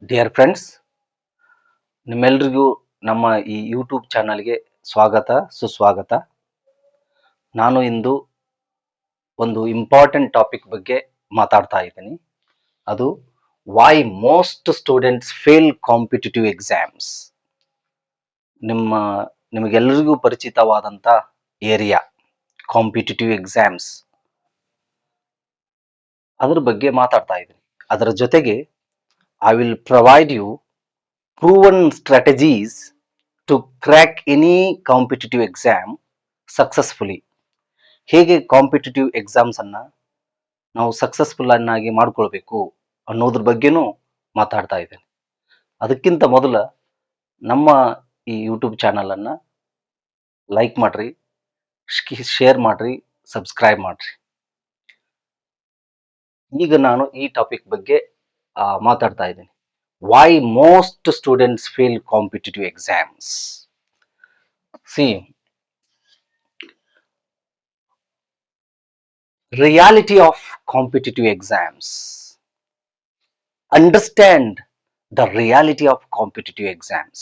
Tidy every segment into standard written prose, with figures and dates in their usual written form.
Dear friends, ನಿಮ್ಮೆಲ್ರಿಗೂ ನಮ್ಮ ಈ ಯೂಟ್ಯೂಬ್ ಚಾನಲ್ಗೆ ಸ್ವಾಗತ ಸುಸ್ವಾಗತ. ನಾನು ಇಂದು ಒಂದು ಇಂಪಾರ್ಟೆಂಟ್ ಟಾಪಿಕ್ ಬಗ್ಗೆ ಮಾತಾಡ್ತಾ ಇದ್ದೀನಿ. ಅದು why most students fail competitive exams. ನಿಮಗೆಲ್ಲರಿಗೂ ಪರಿಚಿತವಾದಂಥ ಏರಿಯಾ ಕಾಂಪಿಟೇಟಿವ್ ಎಕ್ಸಾಮ್ಸ್, ಅದ್ರ ಬಗ್ಗೆ ಮಾತಾಡ್ತಾ ಇದ್ದೀನಿ. ಅದರ ಜೊತೆಗೆ I will provide you proven strategies to crack any competitive exam successfully. ಹೇಗೆ ಕಾಂಪಿಟೇಟಿವ್ ಎಕ್ಸಾಮ್ಸ್ ಅನ್ನ ನಾವು ಸಕ್ಸಸ್ಫುಲ್ ಆಗಿ ಮಾಡ್ಕೊಳ್ಬೇಕು ಅನ್ನೋದ್ರ ಬಗ್ಗೆನೂ ಮಾತಾಡ್ತಾ ಇದ್ದೇನೆ. ಅದಕ್ಕಿಂತ ಮೊದಲ ನಮ್ಮ ಈ ಯೂಟ್ಯೂಬ್ ಚಾನಲ್ ಅನ್ನ ಲೈಕ್ ಮಾಡ್ರಿ, ಶೇರ್ ಮಾಡ್ರಿ, ಸಬ್ಸ್ಕ್ರೈಬ್ ಮಾಡ್ರಿ. ಈಗ ನಾನು ಈ ಟಾಪಿಕ್ ಬಗ್ಗೆ ಮಾತಾಡ್ತಾ ಇದ್ದೀನಿ. Why most students fail competitive exams? See, reality of competitive exams. Understand the reality of competitive exams.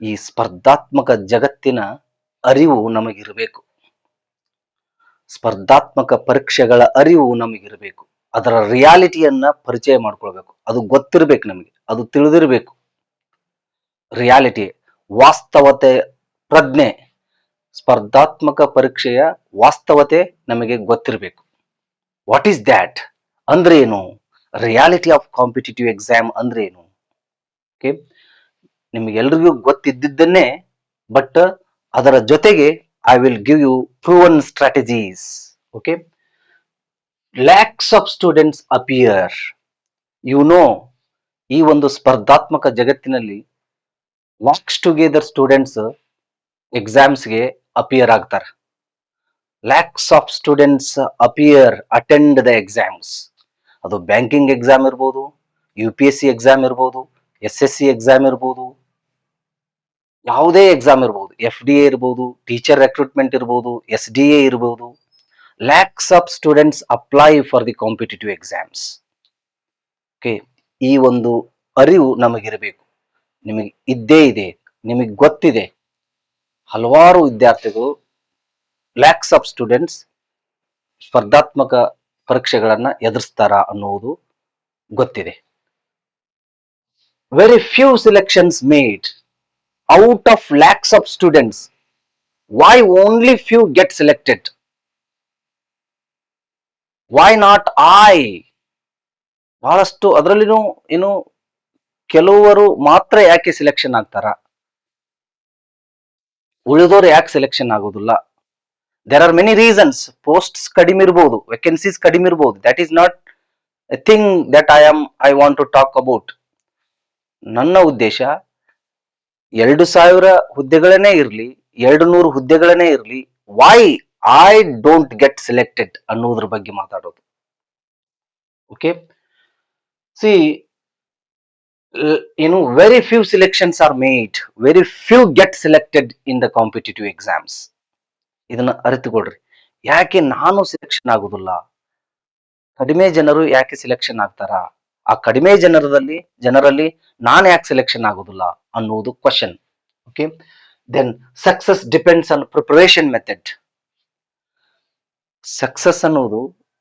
ಈ ಸ್ಪರ್ಧಾತ್ಮಕ ಜಗತ್ತಿನ ಅರಿವು ನಮಗಿರಬೇಕು. ಸ್ಪರ್ಧಾತ್ಮಕ ಪರೀಕ್ಷೆಗಳ ಅರಿವು ನಮಗಿರಬೇಕು. ಅದರ ರಿಯಾಲಿಟಿಯನ್ನ ಪರಿಚಯ ಮಾಡ್ಕೊಳ್ಬೇಕು. ಅದು ಗೊತ್ತಿರಬೇಕು ನಮಗೆ, ಅದು ತಿಳಿದಿರಬೇಕು. ರಿಯಾಲಿಟಿ, ವಾಸ್ತವತೆ ಪ್ರಜ್ಞೆ, ಸ್ಪರ್ಧಾತ್ಮಕ ಪರೀಕ್ಷೆಯ ವಾಸ್ತವತೆ ನಮಗೆ ಗೊತ್ತಿರಬೇಕು. ವಾಟ್ ಈಸ್ ದ್ಯಾಟ್ ಅಂದ್ರೆ ಏನು? ರಿಯಾಲಿಟಿ ಆಫ್ ಕಾಂಪಿಟೇಟಿವ್ ಎಕ್ಸಾಮ್ ಅಂದ್ರೆ ಏನು? ಓಕೆ, ನಿಮಗೆಲ್ರಿಗೂ ಗೊತ್ತಿದ್ದನ್ನೇ, ಬಟ್ ಅದರ ಜೊತೆಗೆ I will give you proven strategies. Okay, lakhs of students appear. ಈ ಒಂದು ಸ್ಪರ್ಧಾತ್ಮಕ ಜಗತ್ತಿನಲ್ಲಿ ಲ್ಯಾಕ್ಸ್ ಟುಗೆದರ್ ಸ್ಟೂಡೆಂಟ್ಸ್ ಎಕ್ಸಾಮ್ಸ್ಗೆ ಅಪಿಯರ್ ಆಗ್ತಾರೆ. Lakhs of students appear attend the exams. ಅದು ಬ್ಯಾಂಕಿಂಗ್ ಎಕ್ಸಾಮ್ ಇರ್ಬೋದು, UPSC ಎಕ್ಸಾಮ್ ಇರ್ಬೋದು, SSC ಎಕ್ಸಾಮ್ ಇರ್ಬೋದು, ಯಾವುದೇ ಎಕ್ಸಾಮ್ ಇರ್ಬೋದು, FDA ಇರ್ಬೋದು, ಟೀಚರ್ ರೆಕ್ರೂಟ್ಮೆಂಟ್ ಇರ್ಬೋದು, SDA ಇರ್ಬೋದು. Lakhs of students apply for the competitive exams. Okay, ಈ ಒಂದು ಅರಿವು ನಮಗಿರಬೇಕು. ನಿಮಗೆ ಇದ್ದೇ ಇದೆ, ನಿಮಗೆ ಗೊತ್ತಿದೆ. ಹಲವಾರು ವಿದ್ಯಾರ್ಥಿಗಳು, ಲ್ಯಾಕ್ಸ್ ಆಫ್ ಸ್ಟೂಡೆಂಟ್ಸ್ ಸ್ಪರ್ಧಾತ್ಮಕ ಪರೀಕ್ಷೆಗಳನ್ನ ಎದುರಿಸ್ತಾರ ಅನ್ನುವುದು ಗೊತ್ತಿದೆ. Very few selections made out of lakhs of students. Why only few get selected? Why not I? ಬಹಳಷ್ಟು ಅದರಲ್ಲಿನೂ ಏನು ಕೆಲವರು ಮಾತ್ರ ಯಾಕೆ ಸೆಲೆಕ್ಷನ್ ಆಗ್ತಾರ, ಉಳಿದವರು ಯಾಕೆ ಸೆಲೆಕ್ಷನ್ ಆಗೋದಿಲ್ಲ? There are many reasons. Posts ಕಡಿಮೆ ಇರಬಹುದು, ವೇಕೆನ್ಸೀಸ್ ಕಡಿಮೆ ಇರಬಹುದು. That is not a thing that I want to talk about. ನನ್ನ ಉದ್ದೇಶ 2,000 ಹುದ್ದೆಗಳನ್ನೇ ಇರಲಿ, 200 ಹುದ್ದೆಗಳನ್ನೇ ಇರಲಿ, why I don't get selected ಅನ್ನೋದ್ರ ಬಗ್ಗೆ ಮಾತಾಡೋದು. Okay, see, very few selections are made, very few get selected in the competitive exams. ಇದನ್ನ ಅರಿತುಕೊಳ್ರಿ. ಯಾಕೆ ನಾನು ಸೆಲೆಕ್ಷನ್ ಆಗುದಿಲ್ಲ? ಕಡಿಮೆ ಜನರು ಯಾಕೆ ಸೆಲೆಕ್ಷನ್ ಆಗ್ತಾರ? ಆ ಕಡಿಮೆ ಜನರಲ್ಲಿ ನಾನು ಯಾಕೆ ಸೆಲೆಕ್ಷನ್ ಆಗುದಿಲ್ಲ ಅನ್ನುವುದು question. Okay, then success depends on preparation method. Success ಅನ್ನೋದು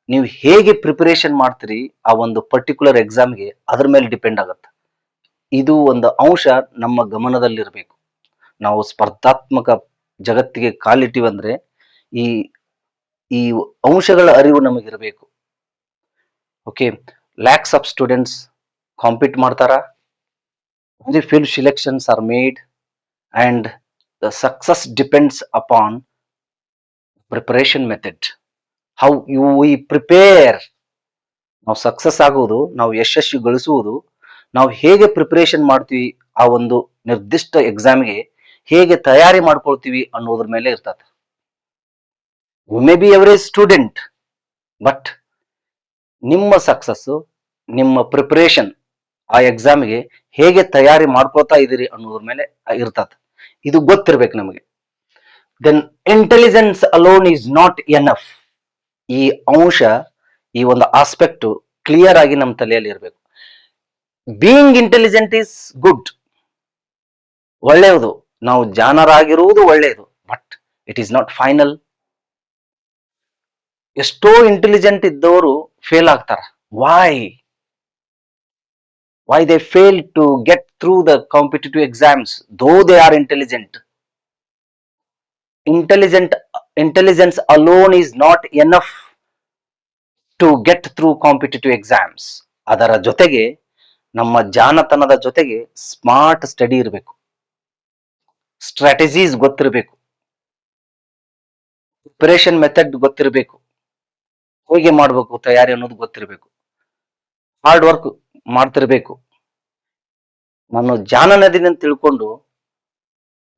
ನೀವು ಹೇಗೆ ಪ್ರಿಪರೇಷನ್ ಮಾಡ್ತೀರಿ ಆ ಒಂದು ಪರ್ಟಿಕ್ಯುಲರ್ ಎಕ್ಸಾಮ್ಗೆ, ಅದ್ರ ಮೇಲೆ ಡಿಪೆಂಡ್ ಆಗುತ್ತೆ. ಇದು ಒಂದು ಅಂಶ ನಮ್ಮ ಗಮನದಲ್ಲಿರಬೇಕು. ನಾವು ಸ್ಪರ್ಧಾತ್ಮಕ ಜಗತ್ತಿಗೆ ಕಾಲಿಟ್ಟಿವಂದ್ರೆ ಈ ಈ ಅಂಶಗಳ ಅರಿವು ನಮಗಿರಬೇಕು. Okay, lakhs of students compete ಮಾಡ್ತಾರ, very few selections are made, and the success depends upon preparation method. How you we prepare. ನಾವು ಸಕ್ಸಸ್ ಆಗುವುದು, ನಾವು ಯಶಸ್ವಿ ಗಳಿಸುವುದು, ನಾವು ಹೇಗೆ ಪ್ರಿಪರೇಷನ್ ಮಾಡ್ತೀವಿ, ಆ ಒಂದು ನಿರ್ದಿಷ್ಟ ಎಕ್ಸಾಮ್ಗೆ ಹೇಗೆ ತಯಾರಿ ಮಾಡ್ಕೊಳ್ತೀವಿ ಅನ್ನೋದ್ರ ಮೇಲೆ ಇರ್ತದೆ. You may be average student, but ನಿಮ್ಮ ಸಕ್ಸಸ್, ನಿಮ್ಮ ಪ್ರಿಪರೇಷನ್ ಆ ಎಕ್ಸಾಮ್ಗೆ ಹೇಗೆ ತಯಾರಿ ಮಾಡ್ಕೊಳ್ತಾ ಇದ್ದೀರಿ ಅನ್ನೋದ್ರ ಮೇಲೆ ಇರ್ತದೆ. ಇದು ಗೊತ್ತಿರ್ಬೇಕು ನಮಗೆ. Then intelligence alone is not enough. ಈ ಅಂಶ, ಈ ಒಂದು ಆಸ್ಪೆಕ್ಟ್ ಕ್ಲಿಯರ್ ಆಗಿ ನಮ್ಮ ತಲೆಯಲ್ಲಿ ಇರಬೇಕು. ಬೀಯಿಂಗ್ ಇಂಟೆಲಿಜೆಂಟ್ ಇಸ್ ಗುಡ್, ಒಳ್ಳೆಯದು. ನಾವು ಜಾಣರಾಗಿರುವುದು ಒಳ್ಳೆಯದು, but it is not final. ಎಷ್ಟೋ ಇಂಟೆಲಿಜೆಂಟ್ ಇದ್ದವರು ಫೇಲ್ ಆಗ್ತಾರ. Why they fail to get through the competitive exams though they are intelligent? Intelligence alone is not enough to get through competitive exams. ಅದರ ಜೊತೆಗೆ ನಮ್ಮ ಜಾಣತನದ ಜೊತೆಗೆ ಸ್ಮಾರ್ಟ್ ಸ್ಟಡಿ ಇರಬೇಕು, strategies ಗೊತ್ತಿರಬೇಕು, preparation method ಗೊತ್ತಿರಬೇಕು, ಹೇಗೆ ಮಾಡಬೇಕು ತಯಾರಿ ಅನ್ನೋದು ಗೊತ್ತಿರಬೇಕು, ಹಾರ್ಡ್ ವರ್ಕ್ ಮಾಡ್ತಿರ್ಬೇಕು. ನಾನು ಜಾಣನದಿನ ತಿಳ್ಕೊಂಡು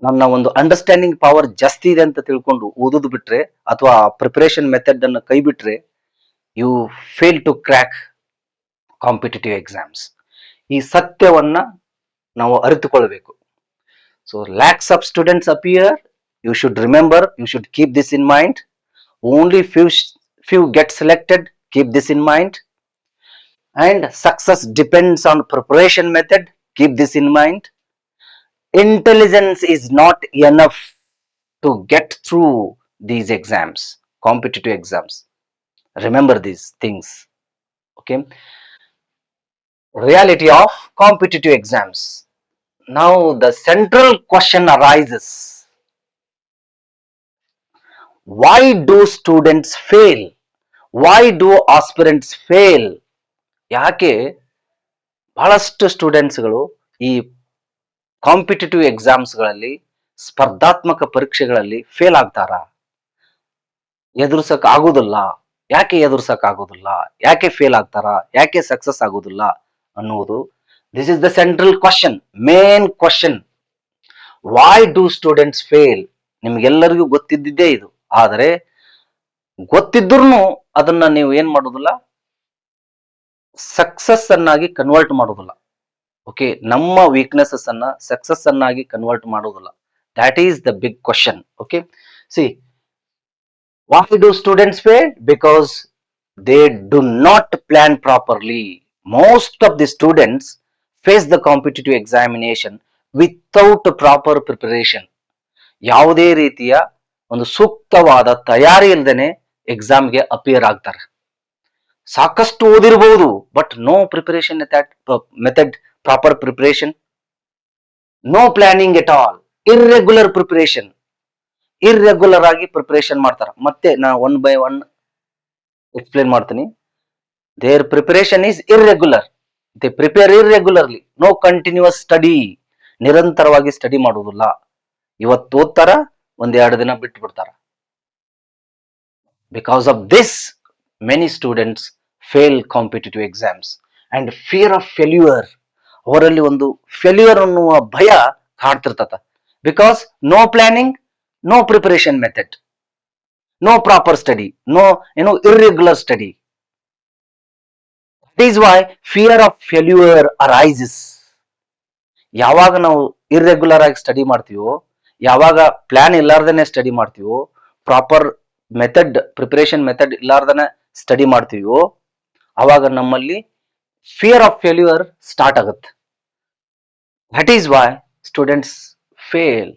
ನನ್ನ ಒಂದು ಅಂಡರ್ಸ್ಟ್ಯಾಂಡಿಂಗ್ ಪವರ್ ಜಾಸ್ತಿ ಇದೆ ಅಂತ ತಿಳ್ಕೊಂಡು ಓದೋದು ಬಿಟ್ರೆ ಅಥವಾ ಪ್ರಿಪರೇಷನ್ ಮೆಥಡ್ ಅನ್ನು ಕೈ ಬಿಟ್ರೆ you fail to crack competitive exams. ಈ ಸತ್ಯವನ್ನ ನಾವು ಅರಿತುಕೊಳ್ಳಬೇಕು. So lakhs of students appear, you should remember, you should keep this in mind. Only few get selected, keep this in mind. And success depends on preparation method, keep this in mind. Intelligence is not enough to get through these exams, competitive exams. Remember these things. Okay. Reality of competitive exams. Now the central question arises: why do students fail? Why do aspirants fail? ಯಾಕೆ ಬಹಳಷ್ಟು ಸ್ಟೂಡೆಂಟ್ಸ್ಗಳು ಈ competitive ಎಕ್ಸಾಮ್ಸ್ಗಳಲ್ಲಿ, ಸ್ಪರ್ಧಾತ್ಮಕ ಪರೀಕ್ಷೆಗಳಲ್ಲಿ fail ಆಗ್ತಾರಾ? ಎದುರಿಸಕ್ ಆಗುದಿಲ್ಲ. ಯಾಕೆ ಎದುರಿಸಕ್ ಆಗುದಿಲ್ಲ? ಯಾಕೆ ಫೇಲ್ ಆಗ್ತಾರಾ? ಯಾಕೆ ಸಕ್ಸಸ್ ಆಗುದಿಲ್ಲ ಅನ್ನುವುದು, this is the central question, main question. Why do students fail? ನಿಮ್ಗೆಲ್ಲರಿಗೂ ಗೊತ್ತಿದ್ದಿದ್ದೇ ಇದು. ಆದರೆ ಗೊತ್ತಿದ್ರು ಅದನ್ನ ನೀವು ಏನ್ ಮಾಡೋದಿಲ್ಲ, ಸಕ್ಸಸ್ ಅನ್ನಾಗಿ ಕನ್ವರ್ಟ್ ಮಾಡೋದಿಲ್ಲ. ಓಕೆ, ನಮ್ಮ ವೀಕ್ನೆಸಸ್ ಅನ್ನ ಸಕ್ಸಸ್ ಅನ್ನಾಗಿ ಕನ್ವರ್ಟ್ ಮಾಡೋದಿಲ್ಲ. That is the big question. Okay, see, why do students fail? Because they do not plan properly. Most of the students face the competitive examination without proper preparation. ಯಾವುದೇ ರೀತಿಯ ಒಂದು ಸೂಕ್ತವಾದ ತಯಾರಿ ಇಲ್ಲದೇನೆ ಎಕ್ಸಾಮ್ಗೆ ಅಪಿಯರ್ ಆಗ್ತಾರೆ. ಸಾಕಷ್ಟು ಓದಿರಬಹುದು, but no preparation method, proper preparation, no planning at all, irregular preparation. Irregular ಆಗಿ ಪ್ರಿಪರೇಷನ್ ಮಾಡ್ತಾರ. ಮತ್ತೆ ನಾ ಒನ್ ಬೈ ಒನ್ ಎಕ್ಸ್ಪ್ಲೇನ್ ಮಾಡ್ತೀನಿ. Their preparation is irregular, they prepare irregularly, no continuous study. ನಿರಂತರವಾಗಿ ಸ್ಟಡಿ ಮಾಡುವುದಿಲ್ಲ. ಇವತ್ತು ಓದ್ತಾರ, ಒಂದೆರಡು ದಿನ ಬಿಟ್ಟು ಬಿಡ್ತಾರ. Because of this many students fail competitive exams. And fear of failure, ಅವರಲ್ಲಿ ಒಂದು ಫೇಲ್ಯೂರ್ ಅನ್ನುವ ಭಯ ಕಾಡ್ತಿರ್ತದ. Because no planning, no preparation method, no proper study, no irregular study. That is why fear of failure arises. ಯಾವಾಗ ನಾವು irregular ಆಗಿ study ಮಾಡ್ತೀವೋ, ಯಾವಾಗ ಪ್ಲಾನ್ ಇಲ್ಲಾರ್ದೇನೆ ಸ್ಟಡಿ ಮಾಡ್ತೀವೋ, ಪ್ರಾಪರ್ ಮೆಥಡ್, ಪ್ರಿಪರೇಷನ್ ಮೆಥಡ್ ಇಲ್ಲಾರ್ದನೆ ಸ್ಟಡಿ ಮಾಡ್ತೀವೋ, ಅವಾಗ ನಮ್ಮಲ್ಲಿ ಫಿಯರ್ ಆಫ್ ಫೇಲ್ಯೂರ್ ಸ್ಟಾರ್ಟ್ ಆಗುತ್ತೆ. That is why students fail.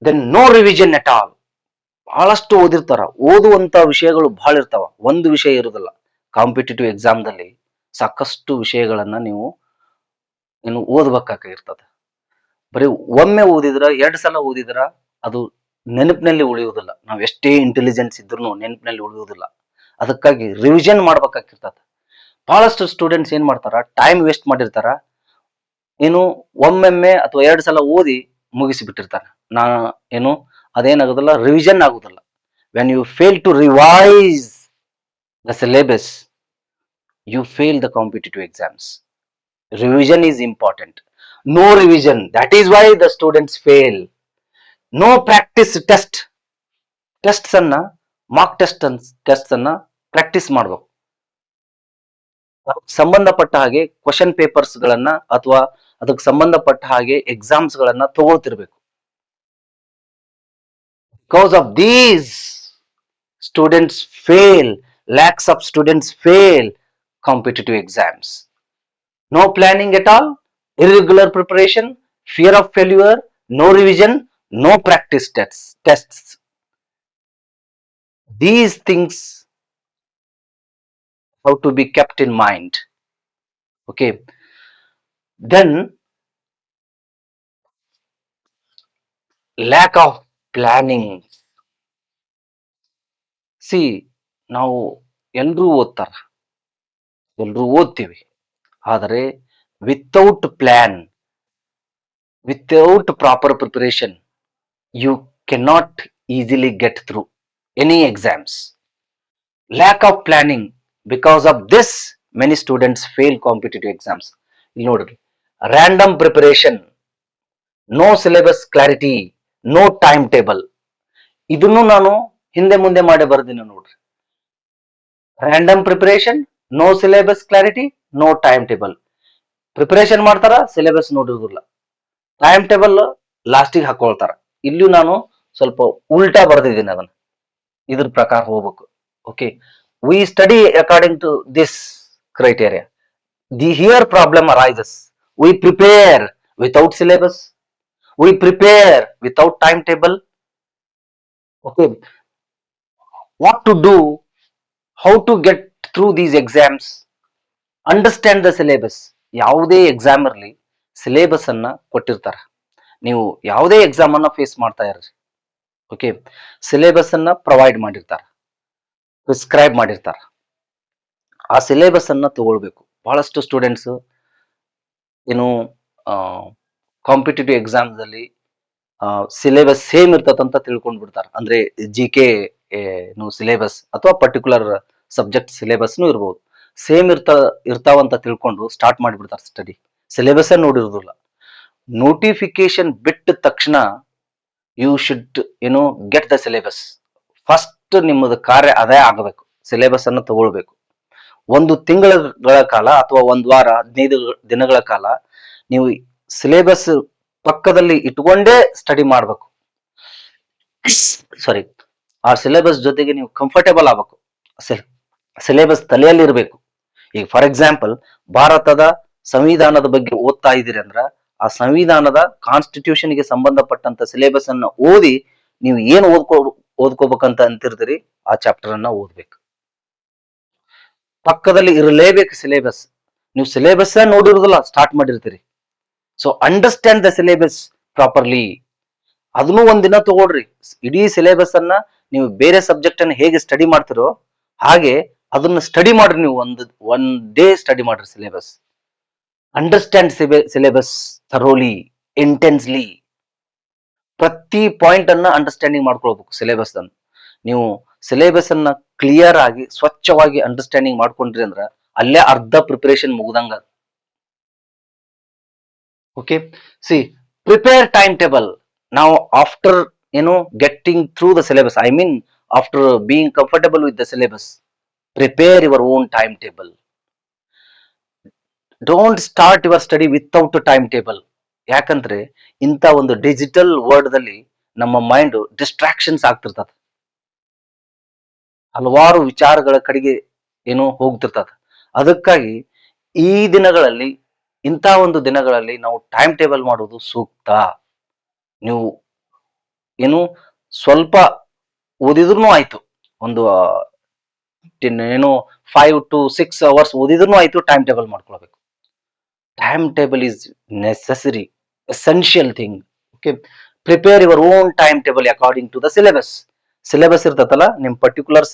Then no revision at all. ಬಹಳಷ್ಟು ಓದಿರ್ತಾರ, ಓದುವಂತ ವಿಷಯಗಳು ಬಹಳ ಇರ್ತಾವ, ಒಂದು ವಿಷಯ ಇರುದಿಲ್ಲ. ಕಾಂಪಿಟೇಟಿವ್ ಎಕ್ಸಾಮ್ದಲ್ಲಿ ಸಾಕಷ್ಟು ವಿಷಯಗಳನ್ನ ನೀವು ಓದ್ಬೇಕಾಗಿರ್ತದೆ. ಬರೀ ಒಮ್ಮೆ ಓದಿದ್ರ, 2 ಸಲ ಓದಿದ್ರ ಅದು ನೆನಪಿನಲ್ಲಿ ಉಳಿಯುವುದಿಲ್ಲ. ನಾವ್ ಎಷ್ಟೇ ಇಂಟೆಲಿಜೆನ್ಸ್ ಇದ್ರು ನೆನಪಿನಲ್ಲಿ ಉಳಿಯುವುದಿಲ್ಲ. ಅದಕ್ಕಾಗಿ ರಿವಿಷನ್ ಮಾಡ್ಬೇಕಾಗಿರ್ತದೆ. ಬಹಳಷ್ಟು ಸ್ಟೂಡೆಂಟ್ಸ್ ಏನ್ ಮಾಡ್ತಾರ, ಟೈಮ್ ವೇಸ್ಟ್ ಮಾಡಿರ್ತಾರ. ಒಮ್ಮೊಮ್ಮೆ ಅಥವಾ 2 ಸಲ ಓದಿ ಮುಗಿಸಿ ಬಿಟ್ಟಿರ್ತಾರ. ಅದೇನಾಗುದಿಲ್ಲ, ರಿವಿಷನ್ ಆಗುದಿಲ್ಲ. When you fail to revise the syllabus, you fail the competitive exams. Revision is important. No revision. That is why the students fail. No practice test. Tests ಅನ್ನ, ಮಾರ್ಕ್ ಟೆಸ್ಟ್ ಅನ್ನ ಪ್ರಾಕ್ಟೀಸ್ ಮಾಡಬೇಕು. ಸಂಬಂಧಪಟ್ಟ ಹಾಗೆ question papers ಗಳನ್ನ ಅಥವಾ ಅದಕ್ಕೆ ಸಂಬಂಧಪಟ್ಟ ಹಾಗೆ ಎಕ್ಸಾಮ್ಸ್ ಗಳನ್ನ ತಗೊಳ್ತಿರ್ಬೇಕು. Because of these, students fail. Lakhs of students fail competitive exams. No planning at all, irregular preparation, fear of failure, no revision, no practice tests. These things have to be kept in mind. Okay. Then lack of planning. See ನಾವು ಎಲ್ರೂ ಓದ್ತಾರ, ಎಲ್ರೂ ಓದ್ತೀವಿ, ಆದರೆ without plan, without proper preparation, you cannot easily get through any exams. Lack of planning, because of this many students fail competitive exams. ಇಲ್ಲಿ ನೋಡ್ರಿ, random preparation, no syllabus clarity, no time table. ಇದನ್ನು ನಾನು ಹಿಂದೆ ಮುಂದೆ ಮಾಡಿ ಬರ್ದಿನ ನೋಡ್ರಿ. Random preparation, no syllabus clarity, no time table. Preparation ಮಾಡ್ತಾರ, ಸಿಲೆಬಸ್ ನೋಡಿರುದಿಲ್ಲ, ಟೈಮ್ ಟೇಬಲ್ ಲಾಸ್ಟಿಗೆ ಹಾಕೊಳ್ತಾರ. ಇಲ್ಲಿಯೂ ನಾನು ಸ್ವಲ್ಪ ಉಲ್ಟಾ ಬರ್ದಿದ್ದೀನಿ, ಅದನ್ನ ಇದ್ರ ಪ್ರಕಾರ ಹೋಗ್ಬೇಕು. Okay, we study according to this criteria. The here problem arises. We prepare without syllabus, we prepare without time table. Okay, what to do, how to get through these exams, understand the syllabus. ಯಾವುದೇ exam ಇರಲಿ, syllabus ಅನ್ನ ಕೊಟ್ಟಿರ್ತಾರ. ನೀವು ಯಾವುದೇ exam ಅನ್ನ face ಮಾಡ್ತಾ ಇರ್ರಿ, okay, syllabus ಅನ್ನ ಪ್ರೊವೈಡ್ ಮಾಡಿರ್ತಾರ, ಪ್ರಿಸ್ಕ್ರೈಬ್ ಮಾಡಿರ್ತಾರ. ಆ ಸಿಲೆಬಸ್ ಅನ್ನ ತಗೊಳ್ಬೇಕು. ಬಹಳಷ್ಟು ಸ್ಟೂಡೆಂಟ್ಸ್ ಏನು ಕಾಂಪಿಟೇಟಿವ್ ಎಕ್ಸಾಮ್ಸ್ ಅಲ್ಲಿ ಸಿಲೆಬಸ್ ಸೇಮ್ ಇರ್ತದಂತ ತಿಳ್ಕೊಂಡ್ ಬಿಡ್ತಾರ. ಅಂದ್ರೆ ಜಿ ಕೆ ಸಿಲೆಬಸ್ ಅಥವಾ ಪರ್ಟಿಕ್ಯುಲರ್ ಸಬ್ಜೆಕ್ಟ್ ಸಿಲೆಬಸ್ನು ಇರ್ಬೋದು, ಸೇಮ್ ಇರ್ತಾವಂತ ತಿಳ್ಕೊಂಡು ಸ್ಟಾರ್ಟ್ ಮಾಡಿಬಿಡ್ತಾರೆ ಸ್ಟಡಿ. ಸಿಲೆಬಸ್ ನೋಡಿರೋದಿಲ್ಲ. ನೋಟಿಫಿಕೇಶನ್ ಬಿಟ್ಟ ತಕ್ಷಣ you should get the syllabus. First ನಿಮ್ಮದು ಕಾರ್ಯ ಅದೇ ಆಗಬೇಕು, ಸಿಲೆಬಸ್ ಅನ್ನು ತಗೊಳ್ಬೇಕು. ಒಂದು ತಿಂಗಳ ಕಾಲ ಅಥವಾ ಒಂದು ವಾರ 15 ದಿನಗಳ ಕಾಲ ನೀವು ಸಿಲೆಬಸ್ ಪಕ್ಕದಲ್ಲಿ ಇಟ್ಕೊಂಡೇ ಸ್ಟಡಿ ಮಾಡ್ಬೇಕು. ಸಾರಿ, ಆ ಸಿಲೆಬಸ್ ಜೊತೆಗೆ ನೀವು ಕಂಫರ್ಟೇಬಲ್ ಆಗ್ಬೇಕು. ಸಿಲೆಬಸ್ ತಲೆಯಲ್ಲಿ ಇರಬೇಕು. ಈಗ ಫಾರ್ ಎಕ್ಸಾಂಪಲ್, ಭಾರತದ ಸಂವಿಧಾನದ ಬಗ್ಗೆ ಓದ್ತಾ ಇದ್ದೀರಿ ಅಂದ್ರ ಆ ಸಂವಿಧಾನದ ಕಾನ್ಸ್ಟಿಟ್ಯೂಷನ್ ಗೆ ಸಂಬಂಧಪಟ್ಟಂತ ಸಿಲೆಬಸ್ ಅನ್ನ ಓದಿ ನೀವು ಏನು ಓದ್ಕೋಬೇಕಂತ ಅಂತಿರ್ತೀರಿ ಆ ಚಾಪ್ಟರ್ ಅನ್ನ ಓದ್ಬೇಕು. ಪಕ್ಕದಲ್ಲಿ ಇರಲೇಬೇಕು ಸಿಲೆಬಸ್. ನೀವು ಸಿಲೆಬಸ್ ನೋಡಿರೋದಿಲ್ಲ, ಸ್ಟಾರ್ಟ್ ಮಾಡಿರ್ತೀರಿ. So understand the syllabus properly. ಅದನ್ನು ಒಂದಿನ ತಗೊಳ್ರಿ. ಇಡೀ ಸಿಲೆಬಸ್ ಅನ್ನ ನೀವು ಬೇರೆ ಸಬ್ಜೆಕ್ಟ್ ಅನ್ನ ಹೇಗೆ ಸ್ಟಡಿ ಮಾಡ್ತಿರೋ ಹಾಗೆ ಅದನ್ನ ಸ್ಟಡಿ ಮಾಡ್ರಿ. ನೀವು ಒನ್ ಡೇ ಸ್ಟಡಿ ಮಾಡ್ರಿ syllabus. Understand syllabus thoroughly, intensely. ಪ್ರತಿ ಪಾಯಿಂಟ್ ಅನ್ನ ಅಂಡರ್ಸ್ಟ್ಯಾಂಡಿಂಗ್ ಮಾಡ್ಕೊಳ್ಬೇಕು ಸಿಲೆಬಸ್ ಅನ್ನು. ನೀವು ಸಿಲೆಬಸ್ ಅನ್ನ ಕ್ಲಿಯರ್ ಆಗಿ ಸ್ವಚ್ಛವಾಗಿ ಅಂಡರ್ಸ್ಟ್ಯಾಂಡಿಂಗ್ ಮಾಡ್ಕೊಂಡ್ರಿ ಅಂದ್ರ ಅಲ್ಲೇ ಅರ್ಧ ಪ್ರಿಪರೇಷನ್ ಮುಗ್ದಂಗ. Okay, see prepare time table. ನಾವು after getting through the syllabus, I mean after being comfortable with the syllabus, prepare your own time table. Don't start your study without time table. ಯಾಕಂದ್ರೆ ಇಂಥ ಒಂದು digital world ದಲ್ಲಿ ನಮ್ಮ mind distractions ಆಗ್ತಿರ್ತದ, ಹಲವಾರು ವಿಚಾರಗಳ ಕಡೆಗೆ ಹೋಗ್ತಿರ್ತದ. ಅದಕ್ಕಾಗಿ ಈ ದಿನಗಳಲ್ಲಿ, ಇಂಥ ಒಂದು ದಿನಗಳಲ್ಲಿ ನಾವು ಟೈಮ್ ಟೇಬಲ್ ಮಾಡೋದು ಸೂಕ್ತ. ನೀವು ಸ್ವಲ್ಪ ಓದಿದ್ರು ಆಯ್ತು, ಒಂದು 5 to 6 hours ಓದಿದ್ರು ಆಯ್ತು, ಟೈಮ್ ಟೇಬಲ್ ಮಾಡ್ಕೊಳ್ಬೇಕು. Time table is necessary, essential thing. Okay, prepare your own time table according to the syllabus. Syllabus ಇರ್ತತಲ್ಲ, ನಿಮ್ ಪರ್ಟಿಕ್ಯುಲರ್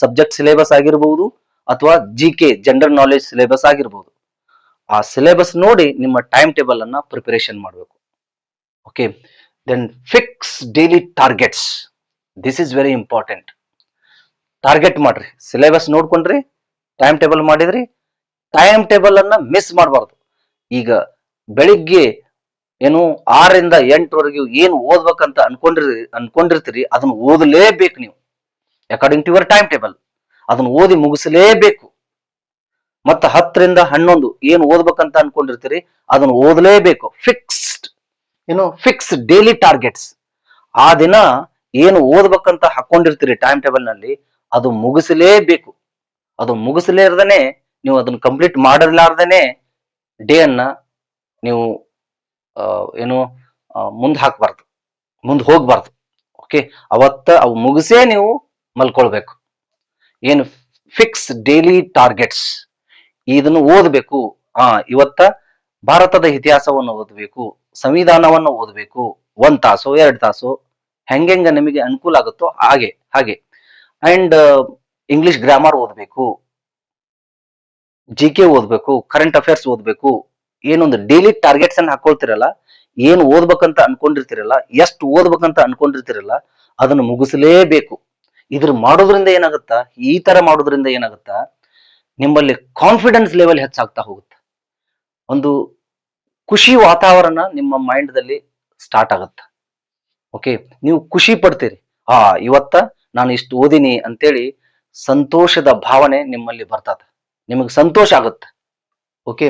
ಸಬ್ಜೆಕ್ಟ್ ಸಿಲೆಬಸ್ ಆಗಿರ್ಬಹುದು ಅಥವಾ GK ಜನರಲ್ ನಾಲೆಜ್ ಸಿಲೆಬಸ್ ಆಗಿರ್ಬಹುದು. ಆ ಸಿಲೆಬಸ್ ನೋಡಿ ನಿಮ್ಮ ಟೈಮ್ ಟೇಬಲ್ ಅನ್ನ ಪ್ರಿಪರೇಷನ್ ಮಾಡಬೇಕು. Okay, then fix daily targets. This is very important. Target ಮಾಡ್ರಿ, ಸಿಲೆಬಸ್ ನೋಡ್ಕೊಂಡ್ರಿ, ಟೈಮ್ ಟೇಬಲ್ ಮಾಡಿದ್ರಿ, ಟೈಮ್ ಟೇಬಲ್ ಅನ್ನ ಮಿಸ್ ಮಾಡಬಾರ್ದು. ಈಗ ಬೆಳಿಗ್ಗೆ 6 ರಿಂದ 8 ವರೆಗೂ ಏನು ಓದ್ಬೇಕಂತ ಅನ್ಕೊಂಡಿರ್ತೀರಿ ಅದನ್ನ ಓದಲೇಬೇಕು ನೀವು, according to your time table. ಅದನ್ನ ಓದಿ ಮುಗಿಸಲೇಬೇಕು. ಮತ್ತೆ 10 ರಿಂದ 11 ಏನು ಓದ್ಬೇಕಂತ ಅನ್ಕೊಂಡಿರ್ತೀರಿ ಅದನ್ನ ಓದಲೇಬೇಕು. Fix daily targets. ಆ ದಿನ ಏನು ಓದ್ಬೇಕಂತ ಹಾಕೊಂಡಿರ್ತೀರಿ ಟೈಮ್ ಟೇಬಲ್ ನಲ್ಲಿ ಅದು ಮುಗಿಸಲೇಬೇಕು. ಅದು ಮುಗಿಸಲೇರ್ದೇನೆ, ನೀವು ಅದನ್ನ ಕಂಪ್ಲೀಟ್ ಮಾಡಲಾರ್ದೇನೆ ಡೇ ಅನ್ನ ನೀವು ಏನು ಮುಂದೆ ಹಾಕಬಾರ್ದು, ಮುಂದೆ ಹೋಗ್ಬಾರ್ದು. ಓಕೆ, ಅವತ್ತ ಅವು ಮುಗಿಸೇ ನೀವು ಮಲ್ಕೊಳ್ಬೇಕು. ಏನು ಫಿಕ್ಸ್ ಡೈಲಿ ಟಾರ್ಗೆಟ್ಸ್, ಇದನ್ನು ಓದಬೇಕು. ಇವತ್ತ ಭಾರತದ ಇತಿಹಾಸವನ್ನು ಓದಬೇಕು, ಸಂವಿಧಾನವನ್ನು ಓದಬೇಕು, 1 ತಾಸು 2 ತಾಸು ಹೆಂಗೆಂಗ ನಿಮಗೆ ಅನುಕೂಲ ಆಗುತ್ತೋ ಹಾಗೆ ಹಾಗೆ. ಅಂಡ್ ಇಂಗ್ಲಿಷ್ ಗ್ರಾಮರ್ ಓದಬೇಕು, GK ಓದಬೇಕು, ಕರೆಂಟ್ ಅಫೇರ್ಸ್ ಓದಬೇಕು. ಏನೊಂದು ಡೈಲಿ ಟಾರ್ಗೆಟ್ಸ್ ಅನ್ನ ಹಾಕೊಳ್ತಿರಲ್ಲ, ಏನು ಓದ್ಬೇಕಂತ ಅನ್ಕೊಂಡಿರ್ತಿರಲ್ಲ, ಎಷ್ಟು ಓದ್ಬೇಕಂತ ಅನ್ಕೊಂಡಿರ್ತಿರಲ್ಲ, ಅದನ್ನು ಮುಗಿಸಲೇಬೇಕು. ಇದ್ರ ಮಾಡೋದ್ರಿಂದ ಏನಾಗುತ್ತಾ, ಈ ತರ ಮಾಡೋದ್ರಿಂದ ಏನಾಗುತ್ತಾ, ನಿಮ್ಮಲ್ಲಿ ಕಾನ್ಫಿಡೆನ್ಸ್ ಲೆವೆಲ್ ಹೆಚ್ಚಾಗ್ತಾ ಹೋಗುತ್ತೆ. ಒಂದು ಖುಷಿ ವಾತಾವರಣ ನಿಮ್ಮ ಮೈಂಡ್ ದಲ್ಲಿ ಸ್ಟಾರ್ಟ್ ಆಗುತ್ತೆ. ಓಕೆ, ನೀವು ಖುಷಿ ಪಡ್ತೀರಿ, ಇವತ್ತ ನಾನು ಇಷ್ಟು ಓದಿನಿ ಅಂತೇಳಿ ಸಂತೋಷದ ಭಾವನೆ ನಿಮ್ಮಲ್ಲಿ ಬರ್ತದೆ, ನಿಮಗೆ ಸಂತೋಷ ಆಗುತ್ತೆ. ಓಕೆ,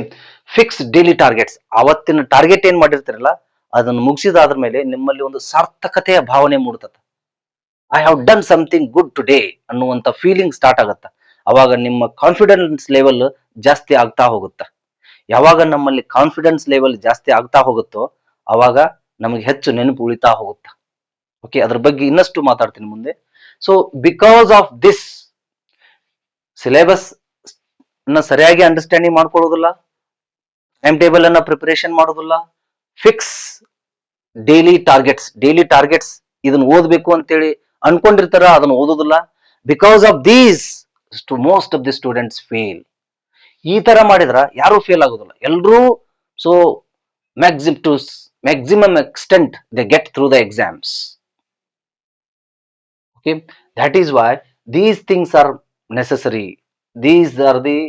ಫಿಕ್ಸ್ ಡೈಲಿ ಟಾರ್ಗೆಟ್ಸ್, ಅವತ್ತಿನ ಟಾರ್ಗೆಟ್ ಏನ್ ಮಾಡಿರ್ತೀರಲ್ಲ ಅದನ್ನು ಮುಗಿಸಿದಾದ್ರ ಮೇಲೆ ನಿಮ್ಮಲ್ಲಿ ಒಂದು ಸಾರ್ಥಕತೆಯ ಭಾವನೆ ಮೂಡ್ತದೆ. I have done something good today ಅನ್ನುವಂತ ಫೀಲಿಂಗ್ ಸ್ಟಾರ್ಟ್ ಆಗುತ್ತೆ. ಅವಾಗ ನಿಮ್ಮ ಕಾನ್ಫಿಡೆನ್ಸ್ ಲೆವೆಲ್ ಜಾಸ್ತಿ ಆಗ್ತಾ ಹೋಗುತ್ತೆ. ಯಾವಾಗ ನಮ್ಮಲ್ಲಿ ಕಾನ್ಫಿಡೆನ್ಸ್ ಲೆವೆಲ್ ಜಾಸ್ತಿ ಆಗ್ತಾ ಹೋಗುತ್ತೋ ಅವಾಗ ನಮಗೆ ಹೆಚ್ಚು ನೆನಪು ಉಳಿತಾ ಹೋಗುತ್ತೆ. ಓಕೆ, ಅದ್ರ ಬಗ್ಗೆ ಇನ್ನಷ್ಟು ಮಾತಾಡ್ತೀನಿ ಮುಂದೆ. So because of this, syllabus ಸರಿಯಾಗಿ ಅಂಡರ್ಸ್ಟ್ಯಾಂಡಿಂಗ್ ಮಾಡ್ಕೊಳ್ಳೋದಿಲ್ಲ, ಟೈಮ್ ಟೇಬಲ್ ಅನ್ನ ಪ್ರಿಪರೇಷನ್ ಮಾಡೋದಿಲ್ಲ, ಫಿಕ್ಸ್ ಡೈಲಿ ಟಾರ್ಗೆಟ್ಸ್ ಇದನ್ನ ಓದಬೇಕು ಅಂತೇಳಿ ಅನ್ಕೊಂಡಿರ್ತಾರ, ಅದನ್ನ ಓದೋದಿಲ್ಲ. Because of these most of the students fail. ಈ ತರ ಮಾಡಿದ್ರ ಯಾರು ಫೇಲ್ ಆಗೋದಿಲ್ಲ, ಎಲ್ರೂ. So maximum extent they get through the exams. Okay, that is why these things are necessary. These are the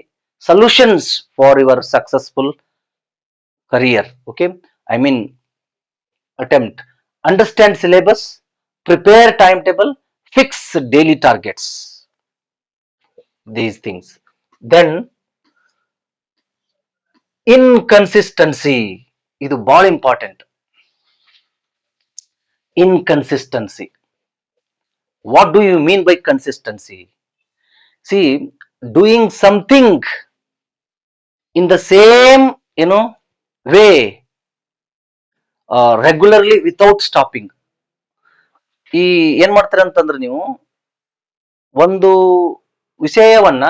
solutions for your successful career. Okay, I mean attempt. Understand syllabus, prepare timetable, fix daily targets. These things. Then inconsistency. ಇದು ಬಹಳ important. Inconsistency. What do you mean by consistency? See, doing something in the same way regularly without stopping. ಈ ಏನ್ ಮಾಡ್ತಾರೆ ಅಂತಂದ್ರೆ, ನೀವು ಒಂದು ವಿಷಯವನ್ನ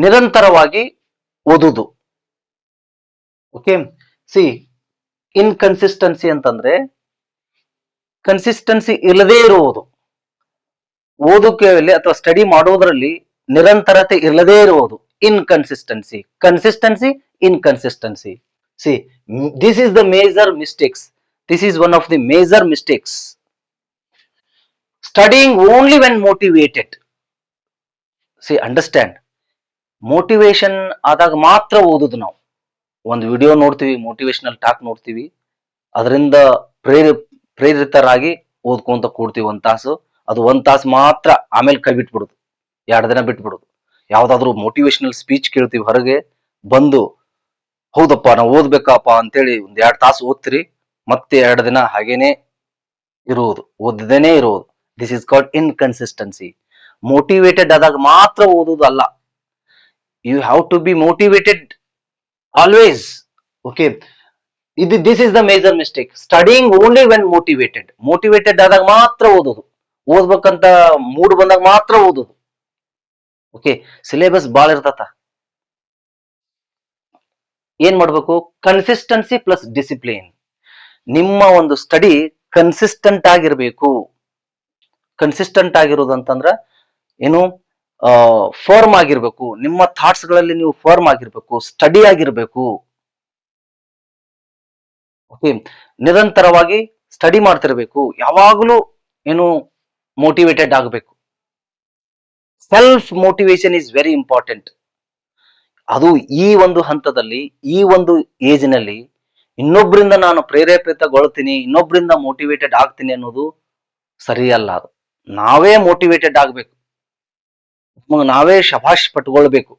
ನಿರಂತರವಾಗಿ ಓದುದು. ಓಕೆ, ಸಿ ಇನ್ಕನ್ಸಿಸ್ಟೆನ್ಸಿ ಅಂತಂದ್ರೆ ಕನ್ಸಿಸ್ಟೆನ್ಸಿ ಇಲ್ಲದೇ ಇರುವುದು, ಓದುಕ್ಕೆ ಅಥವಾ ಸ್ಟಡಿ ಮಾಡೋದ್ರಲ್ಲಿ ನಿರಂತರತೆ ಇಲ್ಲದೇ ಇರುವುದು inconsistency. Consistency, inconsistency. See, this is the major mistakes. This is one of the major mistakes. Studying only when motivated. See, understand. Motivation ಆದಾಗ ಮಾತ್ರ ಓದುದು. ನಾವು ಒಂದು ವಿಡಿಯೋ ನೋಡ್ತೀವಿ, ಮೋಟಿವೇಶನಲ್ ಟಾಕ್ ನೋಡ್ತೀವಿ, ಅದರಿಂದ ಪ್ರೇರಿತರಾಗಿ ಓದ್ಕೊಂತ ಕೂಡ್ತೀವಿ 1 ತಾಸು. ಅದು 1 ತಾಸು ಮಾತ್ರ, ಆಮೇಲೆ ಕೈ ಬಿಟ್ಬಿಡುದು, 2 ದಿನ ಬಿಟ್ಬಿಡುದು. ಯಾವ್ದಾದ್ರು ಮೋಟಿವೇಶನಲ್ ಸ್ಪೀಚ್ ಕೇಳ್ತೀವಿ ಹೊರಗೆ ಬಂದು, ಹೌದಪ್ಪ ನಾವು ಓದ್ಬೇಕಪ್ಪ ಅಂತೇಳಿ 1-2 ತಾಸು ಓದ್ತಿರಿ, ಮತ್ತೆ 2 ದಿನ ಹಾಗೇನೆ ಇರುವುದು, ಓದದೇನೆ ಇರುವುದು. This is called inconsistency. Motivated ಆದಾಗ ಮಾತ್ರ ಓದುವುದು ಅಲ್ಲ, you have to be motivated always. Okay, this is the major mistake. Studying only when motivated. Motivated ಆದಾಗ ಮಾತ್ರ ಓದೋದು, ಓದ್ಬೇಕಂತ ಮೂಡ್ ಬಂದಾಗ ಮಾತ್ರ ಓದೋದು. ಓಕೆ, ಸಿಲೆಬಸ್ ಬಾಳ ಇರ್ತತ. ಏನ್ ಮಾಡ್ಬೇಕು? Consistency plus discipline. ನಿಮ್ಮ ಒಂದು ಸ್ಟಡಿ ಕನ್ಸಿಸ್ಟೆಂಟ್ ಆಗಿರ್ಬೇಕು. ಕನ್ಸಿಸ್ಟೆಂಟ್ ಆಗಿರೋದಂತಂದ್ರ ಏನು, ಫರ್ಮ್ ಆಗಿರ್ಬೇಕು. ನಿಮ್ಮ ಥಾಟ್ಸ್ ಗಳಲ್ಲಿ ನೀವು ಫರ್ಮ್ ಆಗಿರ್ಬೇಕು, ಸ್ಟಡಿ ಆಗಿರ್ಬೇಕು. ಓಕೆ, ನಿರಂತರವಾಗಿ ಸ್ಟಡಿ ಮಾಡ್ತಿರ್ಬೇಕು, ಯಾವಾಗಲೂ ಏನು ಮೋಟಿವೇಟೆಡ್ ಆಗಬೇಕು. Self motivation is very important. ಅದು ಈ ಒಂದು ಹಂತದಲ್ಲಿ, ಈ ಒಂದು ಏಜ್ ನಲ್ಲಿ ಇನ್ನೊಬ್ಬರಿಂದ ನಾನು ಪ್ರೇರೇಪಿತಗೊಳ್ತೀನಿ, ಇನ್ನೊಬ್ಬರಿಂದ ಮೋಟಿವೇಟೆಡ್ ಆಗ್ತೀನಿ ಅನ್ನೋದು ಸರಿಯಲ್ಲ. ಅದು ನಾವೇ ಮೋಟಿವೇಟೆಡ್ ಆಗ್ಬೇಕು, ನಾವೇ ಶಭಾಷ್ ಪಟ್ಕೊಳ್ಬೇಕು.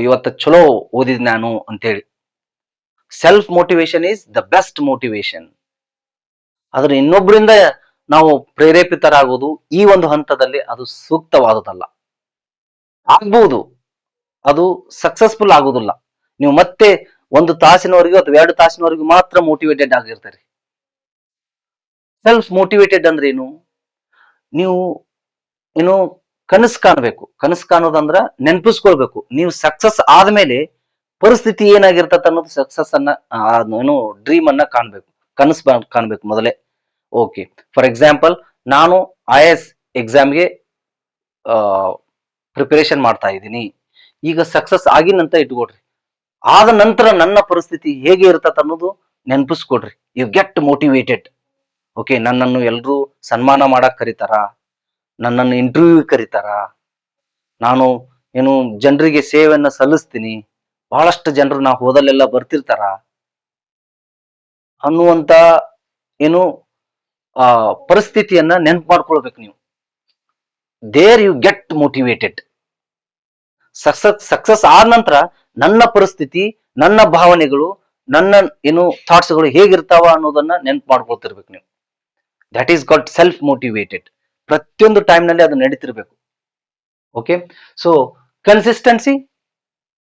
ಇವತ್ತು ಚಲೋ ಓದಿದ್ ನಾನು ಅಂತೇಳಿ. Self motivation is the best motivation. ಆದ್ರೆ ಇನ್ನೊಬ್ಬರಿಂದ ನಾವು ಪ್ರೇರೇಪಿತರಾಗೋದು ಈ ಒಂದು ಹಂತದಲ್ಲಿ ಅದು ಸೂಕ್ತವಾದುದಲ್ಲ. ಆಗ್ಬಹುದು, ಅದು ಸಕ್ಸಸ್ಫುಲ್ ಆಗುದಿಲ್ಲ. ನೀವು ಮತ್ತೆ ಒಂದು ತಾಸಿನವರೆಗೂ ಅಥವಾ 2 ತಾಸಿನವರೆಗೂ ಮಾತ್ರ ಮೋಟಿವೇಟೆಡ್ ಆಗಿರ್ತಾರೆ. ಸೆಲ್ಫ್ ಮೋಟಿವೇಟೆಡ್ ಅಂದ್ರೆ ಏನು? ನೀವು ಏನು ಕನಸು ಕಾಣಬೇಕು. ಕನಸು ಕಾಣೋದಂದ್ರ ನೆನಪಿಸ್ಕೊಳ್ಬೇಕು. ನೀವು ಸಕ್ಸಸ್ ಆದ್ಮೇಲೆ ಪರಿಸ್ಥಿತಿ ಏನಾಗಿರ್ತದ ಅನ್ನೋದು ಸಕ್ಸಸ್ ಅನ್ನ ಏನು ಡ್ರೀಮ್ ಅನ್ನ ಕಾಣ್ಬೇಕು, ಕನಸು ಕಾಣ್ಬೇಕು ಮೊದಲೇ. ಓಕೆ, ಫಾರ್ ಎಕ್ಸಾಂಪಲ್ ನಾನು IAS ಎಕ್ಸಾಮ್ಗೆ ಪ್ರಿಪರೇಷನ್ ಮಾಡ್ತಾ ಇದ್ದೀನಿ. ಈಗ ಸಕ್ಸಸ್ ಆಗಿನಂತ ಇಟ್ಕೊಡ್ರಿ. ಆದ ನಂತರ ನನ್ನ ಪರಿಸ್ಥಿತಿ ಹೇಗೆ ಇರ್ತದ ಅನ್ನೋದು ನೆನಪಿಸ್ಕೊಡ್ರಿ. You get motivated. ಓಕೆ, ನನ್ನನ್ನು ಎಲ್ರು ಸನ್ಮಾನ ಮಾಡಕ್ ಕರೀತಾರ, ನನ್ನನ್ನು ಇಂಟರ್ವ್ಯೂ ಕರೀತಾರ, ನಾನು ಏನು ಜನರಿಗೆ ಸೇವೆಯನ್ನ ಸಲ್ಲಿಸ್ತೀನಿ, ಬಹಳಷ್ಟು ಜನರು ನಾ ಹೋದಲ್ಲೆಲ್ಲ ಬರ್ತಿರ್ತಾರ ಅನ್ನುವಂತ ಏನು ಪರಿಸ್ಥಿತಿಯನ್ನ ನೆನ್ಪು ಮಾಡ್ಕೊಳ್ಬೇಕು ನೀವು. There you get motivated. Success ಆದ ನಂತರ ನನ್ನ ಪರಿಸ್ಥಿತಿ, ನನ್ನ ಭಾವನೆಗಳು, ನನ್ನ ಏನು ಥಾಟ್ಸ್ಗಳು ಹೇಗಿರ್ತಾವ ಅನ್ನೋದನ್ನ ನೆನ್ಪು ಮಾಡ್ಕೊಳ್ತಿರ್ಬೇಕು ನೀವು. That is got self motivated. ಪ್ರತಿಯೊಂದು ಟೈಮ್ ನಲ್ಲಿ ಅದು ನಡೀತಿರ್ಬೇಕು. Okay, so consistency,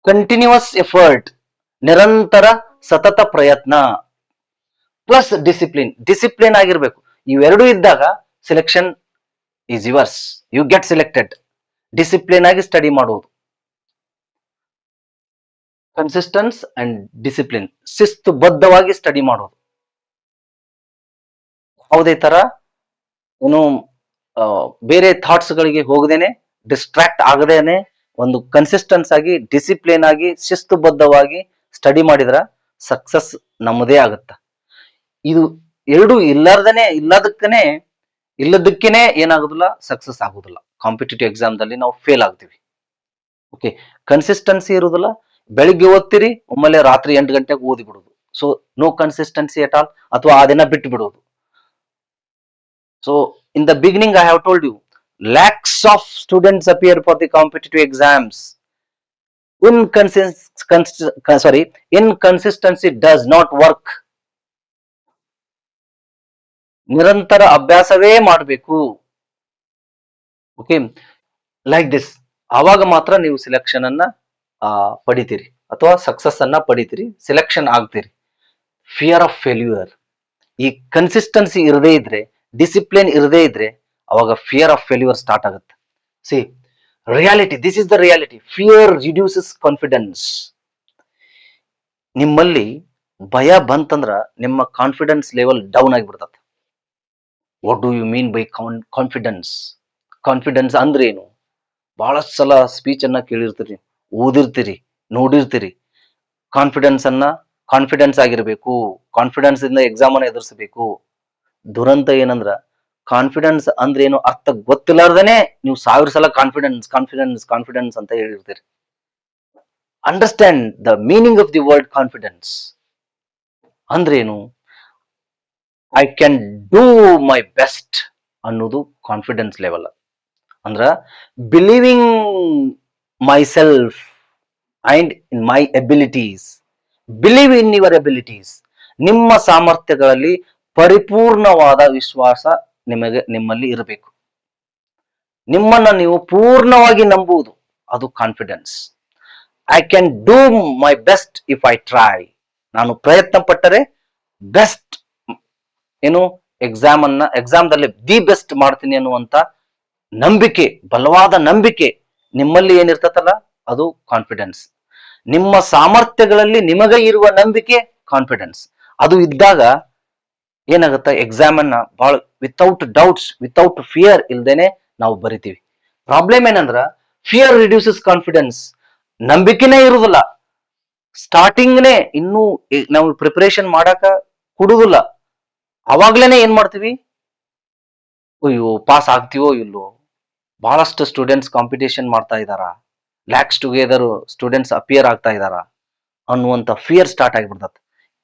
continuous effort, ನಿರಂತರ ಸತತ ಪ್ರಯತ್ನ, ಪ್ಲಸ್ ಡಿಸಿಪ್ಲಿನ್. ಡಿಸಿಪ್ಲಿನ್ ಆಗಿರ್ಬೇಕು. ಇವೆರಡೂ ಇದ್ದಾಗ selection is yours. You get selected. Discipline ಆಗಿ ಸ್ಟಡಿ ಮಾಡುವುದು. ಕನ್ಸಿಸ್ಟೆನ್ಸ್ ಅಂಡ್ ಡಿಸಿಪ್ಲಿನ್, ಶಿಸ್ತುಬದ್ಧವಾಗಿ ಸ್ಟಡಿ ಮಾಡೋದು. ಯಾವುದೇ ತರ ಏನು ಬೇರೆ ಥಾಟ್ಸ್ ಗಳಿಗೆ ಹೋಗದೇನೆ, ಡಿಸ್ಟ್ರಾಕ್ಟ್ ಆಗದೇನೆ, ಒಂದು ಕನ್ಸಿಸ್ಟೆನ್ಸ್ ಆಗಿ, ಡಿಸಿಪ್ಲಿನ್ ಆಗಿ, ಶಿಸ್ತುಬದ್ಧವಾಗಿ ಸ್ಟಡಿ ಮಾಡಿದ್ರ ಸಕ್ಸಸ್ ನಮ್ಮದೇ ಆಗುತ್ತ. ಇದು ಎರಡು ಇಲ್ಲದಕ್ಕೇನೆ ಏನಾಗುದಿಲ್ಲ, ಸಕ್ಸಸ್ ಆಗುದಿಲ್ಲ. ಕಾಂಪಿಟೇಟಿವ್ ಎಕ್ಸಾಮ್ ದಲ್ಲಿ ನಾವು ಫೇಲ್ ಆಗ್ತೀವಿ. ಓಕೆ, ಕನ್ಸಿಸ್ಟೆನ್ಸಿ ಇರುವುದಿಲ್ಲ. ಬೆಳಿಗ್ಗೆ ಓದ್ತೀರಿ, ಒಮ್ಮೆಲೆ ರಾತ್ರಿ 8 ಗಂಟೆಗೆ ಓದಿ ಬಿಡುದು. So no consistency at all. ಅಥವಾ ಆ ದಿನ ಬಿಟ್ಟು ಬಿಡುವುದು. So in the beginning I have told you, lakhs of students appear for the competitive exams. Inconsistency does not work. ನಿರಂತರ ಅಭ್ಯಾಸವೇ ಮಾಡಬೇಕು. Okay, like this. ಆವಾಗ ಮಾತ್ರ ನೀವು ಸೆಲೆಕ್ಷನ್ ಅನ್ನ ಪಡಿತೀರಿ ಅಥವಾ ಸಕ್ಸಸ್ ಅನ್ನ ಪಡಿತೀರಿ, ಸೆಲೆಕ್ಷನ್ ಆಗ್ತೀರಿ. Fear of failure. ಈ ಕನ್ಸಿಸ್ಟೆನ್ಸಿ ಇರದೇ ಇದ್ರೆ, ಡಿಸಿಪ್ಲಿನ್ ಇರದೇ ಇದ್ರೆ, ಅವಾಗ ಫಿಯರ್ ಆಫ್ ಫೇಲ್ಯೂರ್ ಸ್ಟಾರ್ಟ್ ಆಗುತ್ತೆ. See, reality, this is the reality. Fear reduces confidence. ನಿಮ್ಮಲ್ಲಿ ಭಯ ಬಂತಂದ್ರ ನಿಮ್ಮ ಕಾನ್ಫಿಡೆನ್ಸ್ ಲೆವೆಲ್ ಡೌನ್ ಆಗಿಬಿಡ್ತದೆ. What do you mean by confidence? Confidence ಅಂದ್ರೆ ಏನು? ಬಹಳಷ್ಟು ಸಲ ಸ್ಪೀಚ್ ಅನ್ನ ಕೇಳಿರ್ತೀರಿ, ಓದಿರ್ತೀರಿ, ನೋಡಿರ್ತೀರಿ. ಕಾನ್ಫಿಡೆನ್ಸ್ ಆಗಿರ್ಬೇಕು, ಕಾನ್ಫಿಡೆನ್ಸ್ ಇಂದ ಎಕ್ಸಾಮ್ ಅನ್ನ ಎದುರಿಸಬೇಕು. ದುರಂತ ಏನಂದ್ರ, ಕಾನ್ಫಿಡೆನ್ಸ್ ಅಂದ್ರೆ ಏನು ಅರ್ಥ ಗೊತ್ತಿಲ್ಲಾರ್ದೇನೆ ನೀವು 1000 ಸಲ ಕಾನ್ಫಿಡೆನ್ಸ್ ಅಂತ ಹೇಳಿರ್ತೀರಿ. Understand the meaning of the word confidence. ಅಂದ್ರೆ ಏನು? I can do my best ಅನ್ನೋದು ಕಾನ್ಫಿಡೆನ್ಸ್ ಲೆವೆಲ್. ಅಂದ್ರ believing myself and in my abilities. Believe in your abilities. ನಿಮ್ಮ ಸಾಮರ್ಥ್ಯಗಳಲ್ಲಿ ಪರಿಪೂರ್ಣವಾದ ವಿಶ್ವಾಸ ನಿಮ್ಮಲ್ಲಿ ಇರಬೇಕು. ನಿಮ್ಮನ್ನ ನೀವು ಪೂರ್ಣವಾಗಿ ನಂಬುವುದು, ಅದು confidence. I can do my best if I try. ನಾನು ಪ್ರಯತ್ನ ಪಟ್ಟರೆ ಬೆಸ್ಟ್ ಏನು ಎಕ್ಸಾಮ್ದಲ್ಲಿ ದಿ ಬೆಸ್ಟ್ ಮಾಡ್ತೀನಿ ಅನ್ನುವಂತ ನಂಬಿಕೆ, ಬಲವಾದ ನಂಬಿಕೆ ನಿಮ್ಮಲ್ಲಿ ಏನಿರ್ತತಲ್ಲ, ಅದು ಕಾನ್ಫಿಡೆನ್ಸ್. ನಿಮ್ಮ ಸಾಮರ್ಥ್ಯಗಳಲ್ಲಿ ನಿಮಗೆ ಇರುವ ನಂಬಿಕೆ ಕಾನ್ಫಿಡೆನ್ಸ್. ಅದು ಇದ್ದಾಗ ಏನಾಗುತ್ತೆ, ಎಕ್ಸಾಮ್ ಅನ್ನ ಬಹಳ ವಿತೌಟ್ ಡೌಟ್ಸ್, ವಿತೌಟ್ ಫಿಯರ್ ಇಲ್ದೇನೆ ನಾವು ಬರಿತೀವಿ. ಪ್ರಾಬ್ಲಮ್ ಏನಂದ್ರ, ಫಿಯರ್ ರಿಡ್ಯೂಸಸ್ ಕಾನ್ಫಿಡೆನ್ಸ್. ನಂಬಿಕೆನೇ ಇರುವುದಿಲ್ಲ. ಸ್ಟಾರ್ಟಿಂಗ್ನೇ ಇನ್ನೂ ನಾವು ಪ್ರಿಪರೇಷನ್ ಮಾಡಾಕ ಕೊಡುದಿಲ್ಲ. ಅವಾಗ್ಲೇನೆ ಏನ್ ಮಾಡ್ತೀವಿ, ಅಯ್ಯೋ ಪಾಸ್ ಆಗ್ತೀವೋ ಇಲ್ಲೋ, ಬಹಳಷ್ಟು ಸ್ಟೂಡೆಂಟ್ಸ್ ಕಾಂಪಿಟೇಷನ್ ಮಾಡ್ತಾ ಇದಾರ, ಲ್ಯಾಕ್ಸ್ ಟುಗೆದರ್ ಸ್ಟೂಡೆಂಟ್ಸ್ ಅಪಿಯರ್ ಆಗ್ತಾ ಇದಾರ ಅನ್ನುವಂತ ಫಿಯರ್ ಸ್ಟಾರ್ಟ್ ಆಗಿಬಿಡ್ತದೆ.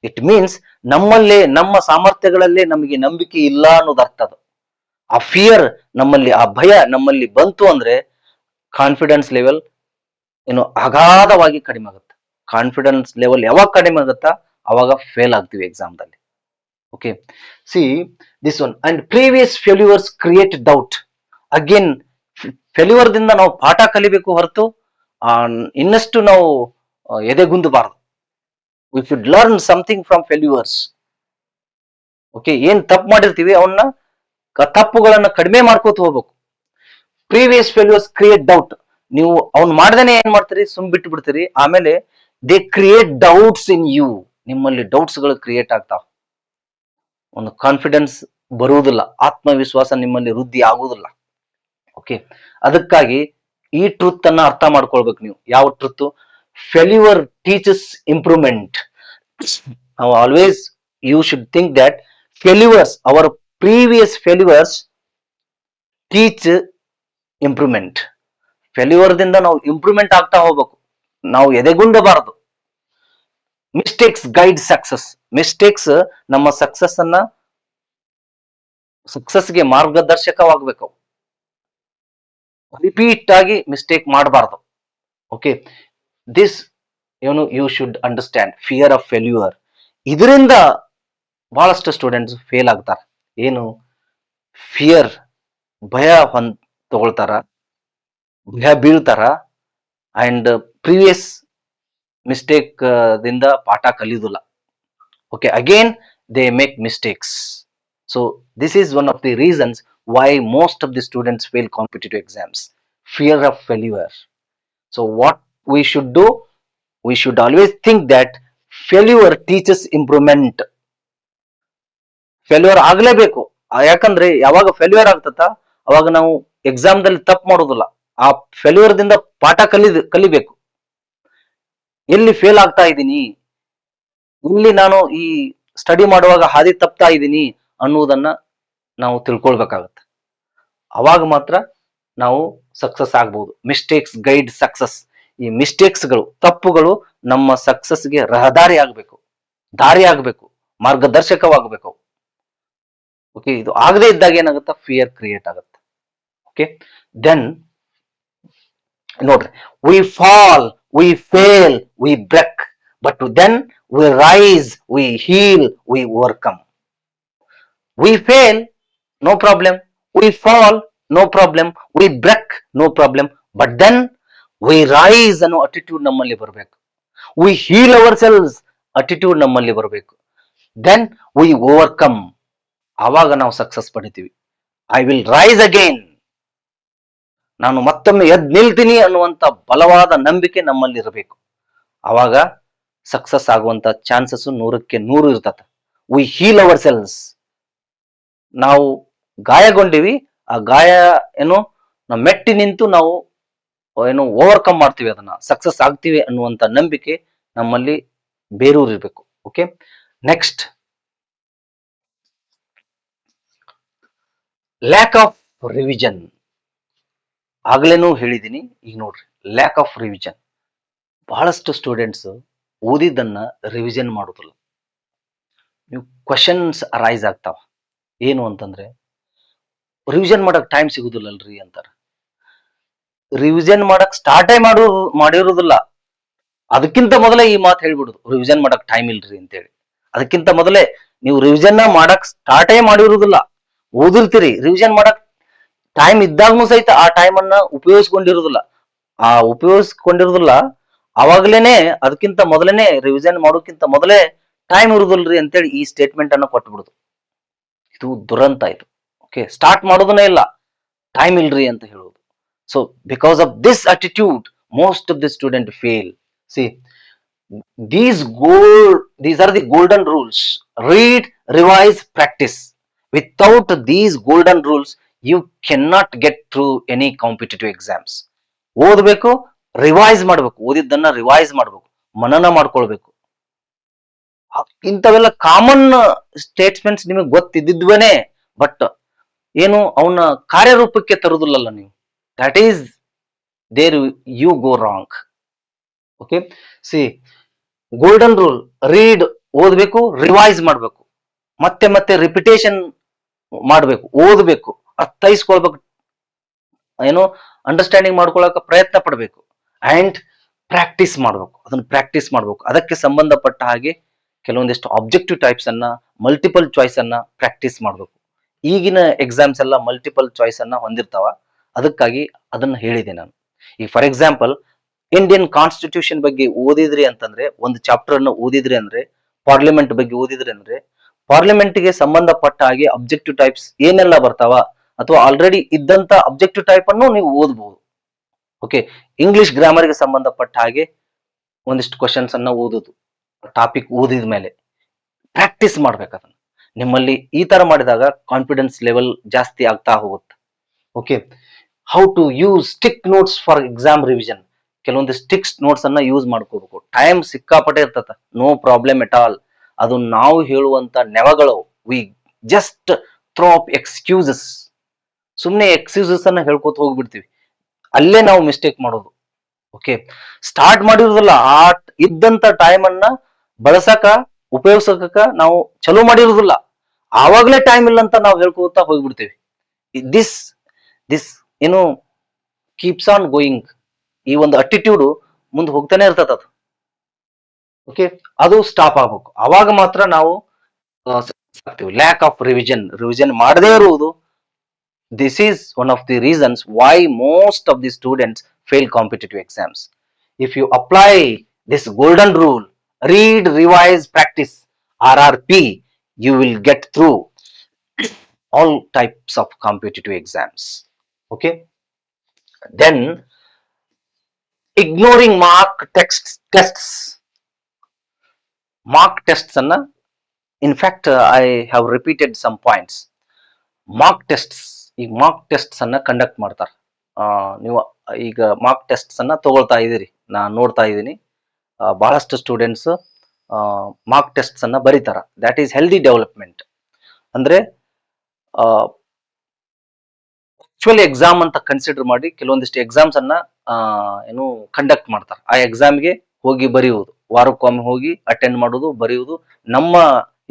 ಇಟ್ ಮೀನ್ಸ್ ನಮ್ಮಲ್ಲೇ, ನಮ್ಮ ಸಾಮರ್ಥ್ಯಗಳಲ್ಲೇ ನಮಗೆ ನಂಬಿಕೆ ಇಲ್ಲ ಅನ್ನೋದು ಅರ್ಥ. ಅದು ಆ ಫಿಯರ್ ನಮ್ಮಲ್ಲಿ, ಆ ಭಯ ನಮ್ಮಲ್ಲಿ ಬಂತು ಅಂದ್ರೆ ಕಾನ್ಫಿಡೆನ್ಸ್ ಲೆವೆಲ್ ಏನು ಅಗಾಧವಾಗಿ ಕಡಿಮೆ ಆಗುತ್ತೆ. ಕಾನ್ಫಿಡೆನ್ಸ್ ಲೆವೆಲ್ ಯಾವಾಗ ಕಡಿಮೆ ಆಗುತ್ತಾ, ಅವಾಗ ಫೇಲ್ ಆಗ್ತೀವಿ ಎಕ್ಸಾಮ್ದಲ್ಲಿ. Okay, see this one. And previous failures create doubt. Again failure ದಿಂದ ನಾವು ಪಾಠ ಕಲಿಬೇಕು ಹೊರತು ಇನ್ನಷ್ಟು ನಾವು ಎದೆಗುಂದಬಾರದು. We should learn something from failures. Okay, ಏನ್ ತಪ್ಪು ಮಾಡಿರ್ತೀವಿ ಅವನ್ನ ತಪ್ಪುಗಳನ್ನ ಕಡಿಮೆ ಮಾಡ್ಕೋತ ಹೋಗ್ಬೇಕು. Previous failures create doubt. ನೀವು ಅವ್ನ್ ಮಾಡ್ದೇನೆ ಏನ್ ಮಾಡ್ತೀರಿ, ಸುಮ್ ಬಿಟ್ಟು ಬಿಡ್ತೀರಿ. ಆಮೇಲೆ they create doubts in you. ನಿಮ್ಮಲ್ಲಿ ಡೌಟ್ಸ್ ಗಳು ಕ್ರಿಯೇಟ್ ಆಗ್ತಾವ. ಒಂದು ಕಾನ್ಫಿಡೆನ್ಸ್ ಬರುವುದಿಲ್ಲ, ಆತ್ಮವಿಶ್ವಾಸ ನಿಮ್ಮಲ್ಲಿ ವೃದ್ಧಿ ಆಗುವುದಿಲ್ಲ. ಓಕೆ, ಅದಕ್ಕಾಗಿ ಈ ಟ್ರೂತ್ ಅನ್ನ ಅರ್ಥ ಮಾಡ್ಕೊಳ್ಬೇಕು ನೀವು. ಯಾವ ಟ್ರೂತ್? Failure teaches improvement. ನಾವು always you should think that failures, our previous failures teach improvement. Failure ದಿಂದ ನಾವು ಇಂಪ್ರೂವ್ಮೆಂಟ್ ಆಗ್ತಾ ಹೋಗ್ಬೇಕು, ನಾವು ಎದೆಗುಂದಬಾರದು. Mistakes guide success. ಮಿಸ್ಟೇಕ್ಸ್ ನಮ್ಮ ಸಕ್ಸಸ್ಗೆ ಮಾರ್ಗದರ್ಶಕವಾಗಬೇಕು. ರಿಪೀಟ್ ಆಗಿ ಮಿಸ್ಟೇಕ್ ಮಾಡಬಾರ್ದು. Okay, this you should understand. Fear of failure, ಇದರಿಂದ ಬಹಳಷ್ಟು ಸ್ಟೂಡೆಂಟ್ಸ್ ಫೇಲ್ ಆಗ್ತಾರೆ. ಏನು? ಫಿಯರ್, ಭಯ ತಗೊಳ್ತಾರ, ಭಯ ಬೀಳ್ತಾರ, ಅಂಡ್ ಪ್ರೀವಿಯಸ್ ಮಿಸ್ಟೇಕ್ ದಿಂದ ಪಾಠ ಕಲಿಯುವುದಿಲ್ಲ. Okay, again they make mistakes. So this is one of the reasons why most of the students fail competitive exams. Fear of failure. So what we should do? We should always think that failure teaches improvement. Failure ಆಗ್ಲೇಬೇಕು. ಯಾಕಂದ್ರೆ ಯಾವಾಗ failure ಆಗ್ತತ ಅವಾಗ ನಾವು exam ದಲ್ಲಿ ತಪ್ಪು ಮಾಡೋದಿಲ್ಲ. ಆ failure ದಿಂದ ಪಾಠ ಕಲಿಬೇಕು. ಎಲ್ಲಿ ಫೇಲ್ ಆಗ್ತಾ ಇದ್ದೀನಿ, ಇಲ್ಲಿ ನಾನು ಈ ಸ್ಟಡಿ ಮಾಡುವಾಗ ಹಾದಿ ತಪ್ತಾ ಇದ್ದೀನಿ ಅನ್ನುವುದನ್ನ ನಾವು ತಿಳ್ಕೊಳ್ಬೇಕಾಗತ್ತೆ. ಅವಾಗ ಮಾತ್ರ ನಾವು ಸಕ್ಸಸ್ ಆಗ್ಬಹುದು. Mistakes guide success. ಈ ಮಿಸ್ಟೇಕ್ಸ್ ಗಳು, ತಪ್ಪುಗಳು ನಮ್ಮ ಸಕ್ಸಸ್ಗೆ ರಹದಾರಿ ಆಗ್ಬೇಕು, ದಾರಿ ಆಗ್ಬೇಕು, ಮಾರ್ಗದರ್ಶಕವಾಗಬೇಕು. ಓಕೆ, ಇದು ಆಗದೆ ಇದ್ದಾಗ ಏನಾಗುತ್ತೆ? ಫಿಯರ್ ಕ್ರಿಯೇಟ್ ಆಗುತ್ತೆ. ಓಕೆ, ದೆನ್ ನೋಡ್ರಿ, we fall, we fail, we break, but then we rise, we heal, we overcome. We fail, no problem. We fall, no problem. We break, no problem. But then we rise ಅನ್ನೋ attitude ನಮ್ಮಲ್ಲಿ ಬರಬೇಕು. We heal ourselves attitude ನಮ್ಮಲ್ಲಿ ಬರಬೇಕು. Then we overcome. ಆವಾಗ ನಾವು success ಪಡಿತೀವಿ. I will rise again, ನಾನು ಮತ್ತೊಮ್ಮೆ ಎದ್ ನಿಲ್ತೀನಿ ಅನ್ನುವಂತ ಬಲವಾದ ನಂಬಿಕೆ ನಮ್ಮಲ್ಲಿ ಇರಬೇಕು. ಆವಾಗ ಸಕ್ಸಸ್ ಆಗುವಂತ ಚಾನ್ಸಸ್ 100% ಇರ್ತದೆ. We heal ourselves. ನಾವು ಗಾಯಗೊಂಡಿವಿ, ಆ ಗಾಯ ಏನು ನಾವು ಮೆಟ್ಟಿ ನಿಂತು ನಾವು ಏನು ಓವರ್ಕಮ್ ಮಾಡ್ತೀವಿ, ಅದನ್ನ ಸಕ್ಸಸ್ ಆಗ್ತೀವಿ ಅನ್ನುವಂತ ನಂಬಿಕೆ ನಮ್ಮಲ್ಲಿ ಬೇರೂರಿರ್ಬೇಕು. Okay, next, lack of revision. ಆಗ್ಲೇನೂ ಹೇಳಿದೀನಿ, ಈಗ ನೋಡ್ರಿ, ಲ್ಯಾಕ್ ಆಫ್ ರಿವಿಷನ್. ಬಹಳಷ್ಟು ಸ್ಟೂಡೆಂಟ್ಸ್ ಓದಿದ್ದನ್ನ ರಿವಿಷನ್ ಮಾಡುದಿಲ್ಲ. ನೀವು ಕ್ವಶನ್ಸ್ ಅರೈಸ್ ಆಗ್ತಾವ. ಏನು ಅಂತಂದ್ರೆ, ರಿವಿಷನ್ ಮಾಡಕ್ ಟೈಮ್ ಸಿಗುದಿಲ್ಲಲ್ರಿ ಅಂತಾರ. ರಿವಿಷನ್ ಮಾಡಕ್ ಸ್ಟಾರ್ಟೇ ಮಾಡಿರುವುದಿಲ್ಲ. ಅದಕ್ಕಿಂತ ಮೊದಲೇ ಈ ಮಾತು ಹೇಳ್ಬಿಡುದು, ರಿವಿಷನ್ ಮಾಡಕ್ ಟೈಮ್ ಇಲ್ರಿ ಅಂತೇಳಿ. ಅದಕ್ಕಿಂತ ಮೊದಲೇ ನೀವು ರಿವಿಷನ್ ಮಾಡಕ್ ಸ್ಟಾರ್ಟೇ ಮಾಡಿರುವುದಿಲ್ಲ. ಓದಿರ್ತೀರಿ, ರಿವಿಷನ್ ಮಾಡಕ್ ಟೈಮ್ ಇದ್ದಾಗೂ ಸಹಿತ ಆ ಟೈಮ್ ಅನ್ನ ಉಪಯೋಗಿಸ್ಕೊಂಡಿರುವುದಿಲ್ಲ. ಅವಾಗ್ಲೇನೆ ಅದಕ್ಕಿಂತ ಮೊದಲೇನೆ ರಿವಿಷನ್ ಮಾಡೋಕ್ಕಿಂತ ಮೊದಲೇ ಟೈಮ್ ಇರುದಿಲ್ರಿ ಅಂತೇಳಿ ಈ ಸ್ಟೇಟ್ಮೆಂಟ್ ಅನ್ನ ಕೊಟ್ಬಿಡುದು. ಇದು ದುರಂತ ಇದು. ಓಕೆ, ಸ್ಟಾರ್ಟ್ ಮಾಡೋದನ್ನೇ ಇಲ್ಲ, ಟೈಮ್ ಇಲ್ರಿ ಅಂತ ಹೇಳುವುದು. So because of this attitude most of the student fail. C, these are the golden rules. Read, revise, practice. Without these golden rules you cannot get through any competitive exams. ಓದಬೇಕು, revise ಮಾಡಬೇಕು, ಓದಿದ್ದನ್ನ revise ಮಾಡಬೇಕು, ಮನನ ಮಾಡ್ಕೊಳ್ಬೇಕು. ಇಂಥವೆಲ್ಲ common statements ನಿಮಗೆ ಗೊತ್ತಿದ್ದಿದ್ವೇನೆ, but ಏನು ಅವನ್ನ ಕಾರ್ಯರೂಪಕ್ಕೆ ತರುದಿಲ್ಲಲ್ಲ ನೀವು. That is there you go wrong. Okay, see, golden rule, read, ಓದ್ಬೇಕು, ರಿವೈಸ್ ಮಾಡಬೇಕು, ಮತ್ತೆ ಮತ್ತೆ ರಿಪಿಟೇಷನ್ ಮಾಡಬೇಕು, ಓದಬೇಕು, ಅರ್ಥೈಸ್ಕೊಳ್ಬೇಕು, ಏನು ಅಂಡರ್ಸ್ಟ್ಯಾಂಡಿಂಗ್ ಮಾಡ್ಕೊಳಕ ಪ್ರಯತ್ನ ಪಡಬೇಕು, ಅಂಡ್ ಪ್ರಾಕ್ಟೀಸ್ ಮಾಡಬೇಕು. ಅದನ್ನು ಪ್ರಾಕ್ಟೀಸ್ ಮಾಡಬೇಕು. ಅದಕ್ಕೆ ಸಂಬಂಧಪಟ್ಟ ಹಾಗೆ ಕೆಲವೊಂದಿಷ್ಟು ಆಬ್ಜೆಕ್ಟಿವ್ ಟೈಪ್ಸ್ ಅನ್ನ, ಮಲ್ಟಿಪಲ್ ಚಾಯ್ಸ್ ಅನ್ನ ಪ್ರಾಕ್ಟೀಸ್ ಮಾಡಬೇಕು. ಈಗಿನ ಎಕ್ಸಾಮ್ಸ್ ಎಲ್ಲ ಮಲ್ಟಿಪಲ್ ಚಾಯ್ಸ್ ಅನ್ನ ಹೊಂದಿರ್ತಾವ. ಅದಕ್ಕಾಗಿ ಅದನ್ನ ಹೇಳಿದೆ ನಾನು. ಈಗ ಫಾರ್ ಎಕ್ಸಾಂಪಲ್ ಇಂಡಿಯನ್ ಕಾನ್ಸ್ಟಿಟ್ಯೂಷನ್ ಬಗ್ಗೆ ಓದಿದ್ರಿ ಅಂತಂದ್ರೆ, ಒಂದು ಚಾಪ್ಟರ್ ಅನ್ನು ಓದಿದ್ರಿ ಅಂದ್ರೆ, ಪಾರ್ಲಿಮೆಂಟ್ ಬಗ್ಗೆ ಓದಿದ್ರಿ ಅಂದ್ರೆ, ಪಾರ್ಲಿಮೆಂಟ್ ಗೆ ಸಂಬಂಧಪಟ್ಟ ಹಾಗೆ ಅಬ್ಜೆಕ್ಟಿವ್ ಟೈಪ್ಸ್ ಏನೆಲ್ಲ ಬರ್ತಾವ, ಅಥವಾ ಆಲ್ರೆಡಿ ಇದ್ದಂತ ಅಬ್ಜೆಕ್ಟಿವ್ ಟೈಪ್ ಅನ್ನು ನೀವು ಓದಬಹುದು. ಓಕೆ, ಇಂಗ್ಲಿಷ್ ಗ್ರಾಮರ್ ಗೆ ಸಂಬಂಧಪಟ್ಟ ಹಾಗೆ ಒಂದಿಷ್ಟು ಕ್ವಶನ್ಸ್ ಅನ್ನ ಓದುದು, ಟಾಪಿಕ್ ಓದಿದ ಮೇಲೆ ಪ್ರಾಕ್ಟೀಸ್ ಮಾಡ್ಬೇಕು ಅದನ್ನ. ನಿಮ್ಮಲ್ಲಿ ಈ ತರ ಮಾಡಿದಾಗ ಕಾನ್ಫಿಡೆನ್ಸ್ ಲೆವೆಲ್ ಜಾಸ್ತಿ ಆಗ್ತಾ ಹೋಗುತ್ತೆ. Okay, how to use stick notes for exam revision. ಕೆಲವೊಂದು ಸ್ಟಿಕ್ಸ್ ನೋಟ್ಸ್ ಅನ್ನ ಯೂಸ್ ಮಾಡ್ಕೋಬೇಕು. ಟೈಮ್ ಸಿಕ್ಕಾಪಟ್ಟೆ ಇರ್ತದ, ನೋ ಪ್ರಾಬ್ಲಮ್ ಎಟ್ ಆಲ್. ಅದು ನಾವು ಹೇಳುವಂತ ನೆವಗಳು, we just throw up excuses. ಸುಮ್ಮನೆ ಎಕ್ಸ್ಕ್ಯೂಸಸ್ ಅನ್ನ ಹೇಳ್ಕೊತ ಹೋಗ್ಬಿಡ್ತೀವಿ, ಅಲ್ಲೇ ನಾವು ಮಿಸ್ಟೇಕ್ ಮಾಡೋದು. ಓಕೆ, ಸ್ಟಾರ್ಟ್ ಮಾಡಿರೋದಿಲ್ಲ, ಆ ಇದ್ದಂತ ಟೈಮ್ ಅನ್ನ ಬಳಸಕ ಉಪಯೋಗಿಸಕ ನಾವು ಚಲೋ ಮಾಡಿರೋದಿಲ್ಲ, ಆವಾಗಲೇ ಟೈಮ್ ಇಲ್ಲ ಅಂತ ನಾವು ಹೇಳ್ಕೊತಾ ಹೋಗ್ಬಿಡ್ತೀವಿ. ದಿಸ್ ದಿಸ್ ಏನು ಕೀಪ್ಸ್ ಆನ್ ಗೋಯಿಂಗ್, ಈ ಒಂದು ಅಟಿಟ್ಯೂಡ್ ಮುಂದೆ ಹೋಗ್ತಾನೆ ಇರ್ತದ ಅದು. ಓಕೆ, ಅದು ಸ್ಟಾಪ್ ಆಗ್ಬೇಕು, ಅವಾಗ ಮಾತ್ರ ನಾವು ಲ್ಯಾಕ್ ಆಫ್ ರಿವಿಷನ್ ಮಾಡದೇ ಇರುವುದು. This is one of the reasons why most of the students fail competitive exams. If you apply this golden rule, read, revise, practice, RRP, you will get through all types of competitive exams. Okay, then ignoring mark tests anna, in fact I have repeated some points. Mark tests, ಈಗ mark tests ಅನ್ನ conduct ಮಾಡ್ತಾರೆ. ನೀವು ಈಗ mark tests ಅನ್ನ ತಗೊಳ್ತಾ ಇದ್ದೀರಿ, ನಾನು ನೋಡ್ತಾ ಇದ್ದೀನಿ. ಬಹಳಷ್ಟು ಸ್ಟೂಡೆಂಟ್ಸ್ ಮಾರ್ಕ್ ಟೆಸ್ಟ್ಸ್ ಅನ್ನ ಬರೀತಾರ. That is healthy development. ಅಂದ್ರೆ ಆಕ್ಚುಲಿ ಎಕ್ಸಾಮ್ ಅಂತ ಕನ್ಸಿಡರ್ ಮಾಡಿ ಕೆಲವೊಂದಿಷ್ಟು ಎಕ್ಸಾಮ್ಸ್ ಅನ್ನ ಏನು ಕಂಡಕ್ಟ್ ಮಾಡ್ತಾರೆ. ಆ ಎಕ್ಸಾಮ್ಗೆ ಹೋಗಿ ಬರೆಯುವುದು, ವಾರಕ್ಕೊಮ್ಮೆ ಹೋಗಿ ಅಟೆಂಡ್ ಮಾಡೋದು, ಬರೆಯುವುದು, ನಮ್ಮ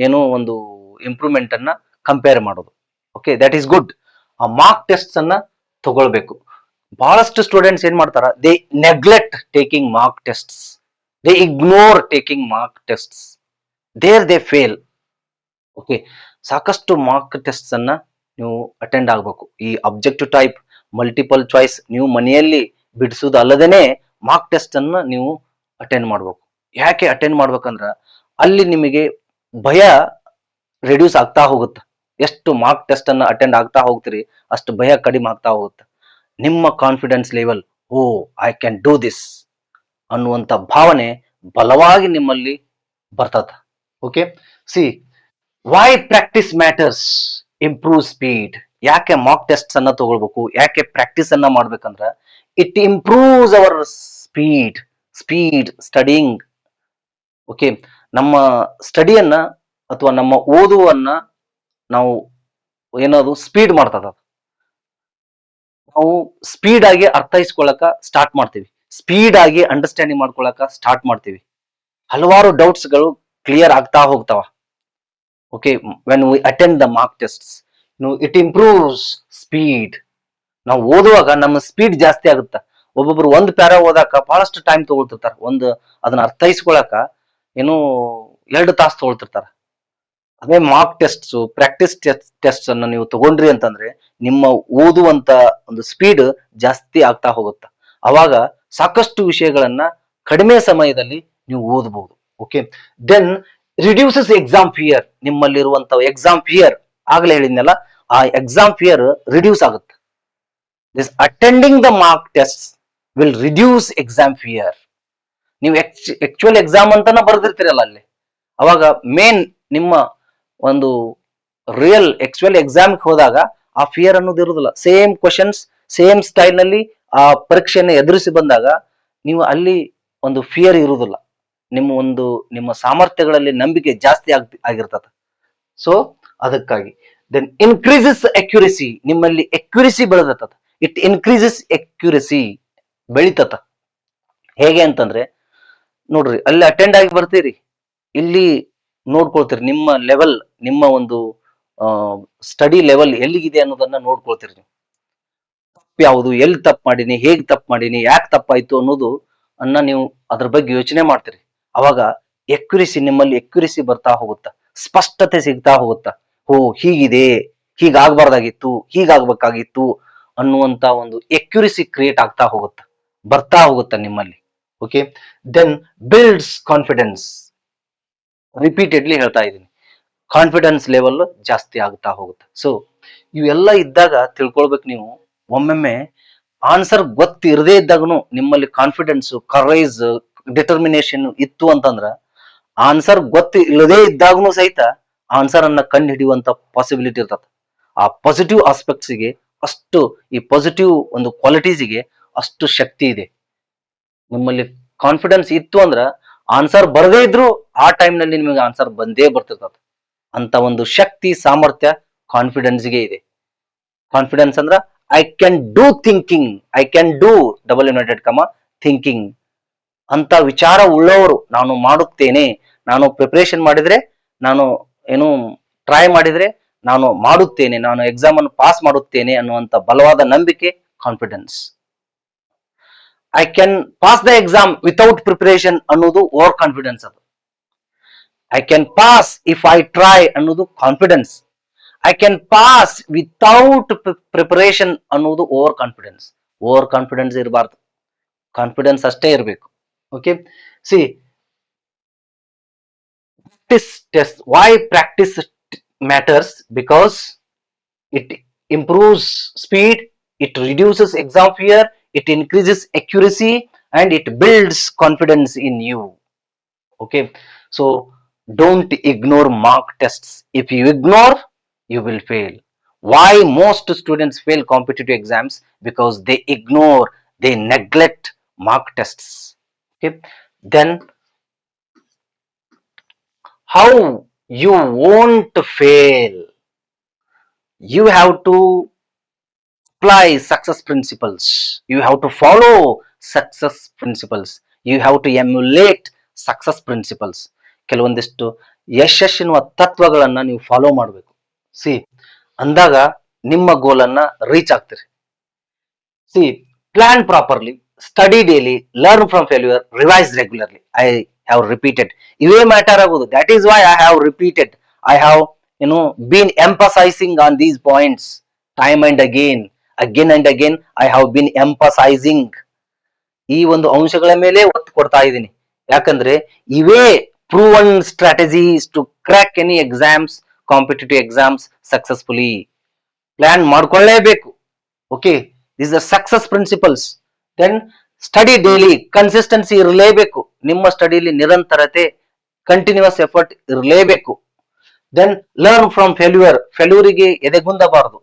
ಏನೋ ಒಂದು ಇಂಪ್ರೂವ್ಮೆಂಟ್ ಅನ್ನ ಕಂಪೇರ್ ಮಾಡೋದು. Okay, that is good. ಆ ಮಾರ್ಕ್ ಟೆಸ್ಟ್ ಅನ್ನ ತಗೊಳ್ಬೇಕು. ಬಹಳಷ್ಟು ಸ್ಟೂಡೆಂಟ್ಸ್ ಏನ್ ಮಾಡ್ತಾರ, they neglect taking mock tests, they ignore taking mock tests, there they fail. Okay, ಸಾಕಷ್ಟು ಮಾರ್ಕ್ ಟೆಸ್ಟ್ ಅನ್ನ ನೀವು ಅಟೆಂಡ್ ಆಗ್ಬೇಕು. ಈ ಅಬ್ಜೆಕ್ಟಿವ್ ಟೈಪ್, ಮಲ್ಟಿಪಲ್ ಚಾಯ್ಸ್ ನೀವು ಮನೆಯಲ್ಲಿ ಬಿಡಿಸುವುದು ಅಲ್ಲದೇನೆ ಮಾರ್ಕ್ ಟೆಸ್ಟ್ ಅನ್ನ ನೀವು ಅಟೆಂಡ್ ಮಾಡ್ಬೇಕು. ಯಾಕೆ ಅಟೆಂಡ್ ಮಾಡ್ಬೇಕಂದ್ರ ಅಲ್ಲಿ ನಿಮಗೆ ಭಯ ರೆಡ್ಯೂಸ್ ಆಗ್ತಾ ಹೋಗುತ್ತೆ. ಎಷ್ಟು ಮಾರ್ಕ್ ಟೆಸ್ಟ್ ಅನ್ನ ಅಟೆಂಡ್ ಆಗ್ತಾ ಹೋಗ್ತೀರಿ ಅಷ್ಟು ಭಯ ಕಡಿಮೆ ಆಗ್ತಾ ಹೋಗುತ್ತೆ. ನಿಮ್ಮ confidence level, oh I can do this ಅನ್ನುವಂತ ಭಾವನೆ ಬಲವಾಗಿ ನಿಮ್ಮಲ್ಲಿ ಬರ್ತದ. Okay, see why practice matters, improve speed. ಯಾಕೆ ಮಾರ್ಕ್ ಟೆಸ್ಟ್ ಅನ್ನ ತಗೊಳ್ಬೇಕು, ಯಾಕೆ ಪ್ರಾಕ್ಟೀಸ್ ಅನ್ನ ಮಾಡ್ಬೇಕಂದ್ರ it improves our speed studying. Okay, ನಮ್ಮ ಸ್ಟಡಿಯನ್ನ ಅಥವಾ ನಮ್ಮ ಓದುವನ್ನ ನಾವು ಏನದು ಸ್ಪೀಡ್ ಮಾಡ್ತದ. ನಾವು ಸ್ಪೀಡ್ ಆಗಿ ಅರ್ಥೈಸ್ಕೊಳ್ಳಕ ಸ್ಟಾರ್ಟ್ ಮಾಡ್ತೀವಿ, ಸ್ಪೀಡ್ ಆಗಿ ಅಂಡರ್ಸ್ಟ್ಯಾಂಡಿಂಗ್ ಮಾಡ್ಕೊಳಕ ಸ್ಟಾರ್ಟ್ ಮಾಡ್ತೀವಿ. ಹಲವಾರು ಡೌಟ್ಸ್ ಗಳು ಕ್ಲಿಯರ್ ಆಗ್ತಾ ಹೋಗ್ತಾವ. Okay, when we attend the mark tests, it improves speed. ನಾವು ಓದುವಾಗ ನಮ್ಮ ಸ್ಪೀಡ್ ಜಾಸ್ತಿ ಆಗುತ್ತೆ. ಒಬ್ಬೊಬ್ರು ಒಂದು ಪ್ಯಾರಾ ಓದಾಕ ಬಹಳಷ್ಟು ಟೈಮ್ ತಗೊಳ್ತಿರ್ತಾರ, ಅದನ್ನ ಅರ್ಥೈಸ್ಕೊಳಕ ಏನು 2 ತಾಸು ತಗೊಳ್ತಿರ್ತಾರ. ಅದೇ ಮಾರ್ಕ್ ಟೆಸ್ಟ್ಸ್, ಪ್ರಾಕ್ಟೀಸ್ ಟೆಸ್ಟ್ ಅನ್ನ ನೀವು ತಗೊಂಡ್ರಿ ಅಂತಂದ್ರೆ ನಿಮ್ಮ ಓದುವಂತ ಒಂದು ಸ್ಪೀಡ್ ಜಾಸ್ತಿ ಆಗ್ತಾ ಹೋಗುತ್ತೆ. ಅವಾಗ ಸಾಕಷ್ಟು ವಿಷಯಗಳನ್ನ ಕಡಿಮೆ ಸಮಯದಲ್ಲಿ ನೀವು ಓದಬಹುದು. Okay, then reduces exam fear. ನಿಮ್ಮಲ್ಲಿರುವಂತ ಎಕ್ಸಾಮ್ ಫಿಯರ್, ಆಗ್ಲೇ ಹೇಳಿದ್ನಲ್ಲ, ಆ ಎಕ್ಸಾಮ್ ಫಿಯರ್ ರಿಡ್ಯೂಸ್ ಆಗುತ್ತೆ. This attending the mark test will reduce exam fear. ನೀವು ಆಕ್ಚುಯಲ್ ಎಕ್ಸಾಮ್ ಅಂತಾನ ಬರೆದಿರ್ತೀರಲ್ಲ ಅಲ್ಲಿ, ಅವಾಗ ಮೇನ್ ನಿಮ್ಮ ಒಂದು ರಿಯಲ್ ಆಕ್ಚುಯಲ್ ಎಕ್ಸಾಮ್ ಹೋದಾಗ ಆ ಫಿಯರ್ ಅನ್ನೋದು ಇರುವುದಿಲ್ಲ. ಸೇಮ್ ಕ್ವಶನ್ಸ್, ಸೇಮ್ ಸ್ಟೈಲ್ ನಲ್ಲಿ ಆ ಪರೀಕ್ಷೆಯನ್ನು ಎದುರಿಸಿ ಬಂದಾಗ ನೀವು ಅಲ್ಲಿ ಒಂದು ಫಿಯರ್ ಇರುವುದಿಲ್ಲ. ನಿಮ್ಮ ಸಾಮರ್ಥ್ಯಗಳಲ್ಲಿ ನಂಬಿಕೆ ಜಾಸ್ತಿ ಆಗಿರ್ತದ. ಸೊ ಅದಕ್ಕಾಗಿ ದೆನ್ ಇನ್ಕ್ರೀಸಸ್ ಅಕ್ಯುರಸಿ. ನಿಮ್ಮಲ್ಲಿ ಅಕ್ಯುರಸಿ ಬೆಳೆದತ್ತ, ಇಟ್ ಇನ್ಕ್ರೀಸಸ್ ಅಕ್ಯುರಸಿ, ಬೆಳಿತತ. ಹೇಗೆ ಅಂತಂದ್ರೆ ನೋಡ್ರಿ, ಅಲ್ಲಿ ಅಟೆಂಡ್ ಆಗಿ ಬರ್ತೀರಿ, ಇಲ್ಲಿ ನೋಡ್ಕೊಳ್ತೀರಿ ನಿಮ್ಮ ಲೆವೆಲ್, ನಿಮ್ಮ ಒಂದು ಸ್ಟಡಿ ಲೆವೆಲ್ ಎಲ್ಲಿಗಿದೆ ಅನ್ನೋದನ್ನ ನೋಡ್ಕೊಳ್ತೀರಿ. ನೀವು ತಪ್ಪು ಯಾವುದು, ಎಲ್ಲಿ ತಪ್ಪು ಮಾಡೀನಿ, ಹೇಗೆ ತಪ್ಪು ಮಾಡೀನಿ, ಯಾಕೆ ತಪ್ಪಾಯ್ತು ಅನ್ನೋದು ನೀವು ಅದ್ರ ಬಗ್ಗೆ ಯೋಚನೆ ಮಾಡ್ತೀರಿ. ಅವಾಗ ನಿಮ್ಮಲ್ಲಿ ಎಕ್ಯುರಸಿ ಬರ್ತಾ ಹೋಗುತ್ತಾ, ಸ್ಪಷ್ಟತೆ ಸಿಗ್ತಾ ಹೋಗುತ್ತಾ. ಓ ಹೀಗಿದೆ, ಹೀಗಾಗ್ಬಾರ್ದಾಗಿತ್ತು, ಹೀಗಾಗ್ಬೇಕಾಗಿತ್ತು ಅನ್ನುವಂತ ಒಂದು ಎಕ್ಯುರಸಿ ಕ್ರಿಯೇಟ್ ಆಗ್ತಾ ಹೋಗುತ್ತ, ಬರ್ತಾ ಹೋಗುತ್ತ ನಿಮ್ಮಲ್ಲಿ. Okay, then builds confidence. Repeatedly ಹೇಳ್ತಾ ಇದ್ದೀನಿ, ಕಾನ್ಫಿಡೆನ್ಸ್ ಲೆವೆಲ್ ಜಾಸ್ತಿ ಆಗ್ತಾ ಹೋಗುತ್ತೆ. ಸೊ ಇವೆಲ್ಲ ಇದ್ದಾಗ ತಿಳ್ಕೊಳ್ಬೇಕು ನೀವು, ಒಮ್ಮೊಮ್ಮೆ ಆನ್ಸರ್ ಗೊತ್ತಿರದೇ ಇದ್ದಾಗನು ನಿಮ್ಮಲ್ಲಿ ಕಾನ್ಫಿಡೆನ್ಸ್, ಕರೇಜ್, ಡಿಟರ್ಮಿನೇಷನ್ ಇತ್ತು ಅಂತಂದ್ರ ಆನ್ಸರ್ ಗೊತ್ತು ಇಲ್ಲದೇ ಇದ್ದಾಗನು ಸಹಿತ ಆನ್ಸರ್ ಅನ್ನ ಕಂಡು ಹಿಡಿಯುವಂತ ಪಾಸಿಬಿಲಿಟಿ ಇರ್ತದೆ. ಆ ಪಾಸಿಟಿವ್ ಆಸ್ಪೆಕ್ಟ್ಸ್ಗೆ ಅಷ್ಟು, ಈ ಪಾಸಿಟಿವ್ ಒಂದು ಕ್ವಾಲಿಟೀಸ್ಗೆ ಅಷ್ಟು ಶಕ್ತಿ ಇದೆ. ನಿಮ್ಮಲ್ಲಿ ಕಾನ್ಫಿಡೆನ್ಸ್ ಇತ್ತು ಅಂದ್ರ ಆನ್ಸರ್ ಬರದೇ ಇದ್ರು ಆ ಟೈಮ್ ನಲ್ಲಿ ನಿಮಗೆ ಆನ್ಸರ್ ಬಂದೇ ಬರ್ತಿರ್ತದೆ. ಅಂತ ಒಂದು ಶಕ್ತಿ, ಸಾಮರ್ಥ್ಯ ಕಾನ್ಫಿಡೆನ್ಸ್ಗೆ ಇದೆ. ಕಾನ್ಫಿಡೆನ್ಸ್ ಅಂದ್ರ I can do thinking, I can do double United ಕಮ ಥಿಂಕಿಂಗ್ ಅಂತ ವಿಚಾರ ಉಳ್ಳವರು, ನಾನು ಮಾಡುತ್ತೇನೆ, ನಾನು ಪ್ರಿಪರೇಷನ್ ಮಾಡಿದ್ರೆ, ನಾನು ಏನು ಟ್ರೈ ಮಾಡಿದ್ರೆ ನಾನು ಮಾಡುತ್ತೇನೆ, ನಾನು ಎಕ್ಸಾಮ್ ಅನ್ನು ಪಾಸ್ ಮಾಡುತ್ತೇನೆ ಅನ್ನುವಂತ ಬಲವಾದ ನಂಬಿಕೆ confidence. I can pass the exam without preparation ಅನ್ನೋದು ಓವರ್ ಕಾನ್ಫಿಡೆನ್ಸ್. ಅದು I can pass if I try ಅನ್ನೋದು confidence. I can pass without preparation ಅನ್ನೋದು ಓವರ್ ಕಾನ್ಫಿಡೆನ್ಸ್. ಓವರ್ ಕಾನ್ಫಿಡೆನ್ಸ್ ಇರಬಾರ್ದು, ಕಾನ್ಫಿಡೆನ್ಸ್ ಅಷ್ಟೇ ಇರಬೇಕು. Okay, see practice test. Why practice matters? Because it improves speed, it reduces exam fear, it increases accuracy, and it builds confidence in you. Okay, so don't ignore mock tests. If you ignore, you will fail. Why most students fail competitive exams? Because they ignore, they neglect mock tests. Okay, then how you won't fail? You have to apply success principles, you have to follow success principles, you have to emulate success principles. ಕೆಲವೊಂದಿಷ್ಟು ಯಶಸ್ಸಿನ ತತ್ವಗಳನ್ನ ನೀವು follow ಮಾಡಬೇಕು. C, ಅಂದಾಗ ನಿಮ್ಮ goal ಅನ್ನ reach ಆಗ್ತೀರಿ. See, plan properly, study daily, learn from failure, revise regularly. I have repeated, ಇವೇ matter ಆಗೋದು. That is why I have repeated, I have been emphasizing on these points time and again, again and again I have been emphasizing. ಈ ಒಂದು ಅಂಶಗಳ ಮೇಲೆ ಒತ್ತು ಕೊಡ್ತಾ ಇದ್ದೀನಿ. ಯಾಕಂದ್ರೆ ಇವೇ proven strategies to crack any exams, competitive exams successfully. Plan ಮಾಡ್ಕೊಳ್ಳೇಬೇಕು. Okay, this are success principles. Then study daily, consistency ಇರಲೇಬೇಕು. ನಿಮ್ಮ ಸ್ಟಡಿಲಿ ನಿರಂತರತೆ, ಕಂಟಿನ್ಯೂಸ್ ಎಫರ್ಟ್ ಇರಲೇಬೇಕು. ದೆನ್ ಲರ್ನ್ ಫ್ರಮ್ ಫೇಲ್ಯೂರ್, ಫೇಲ್ಯೂರಿಗೆ ಎದೆಗುಂದಬಾರದು.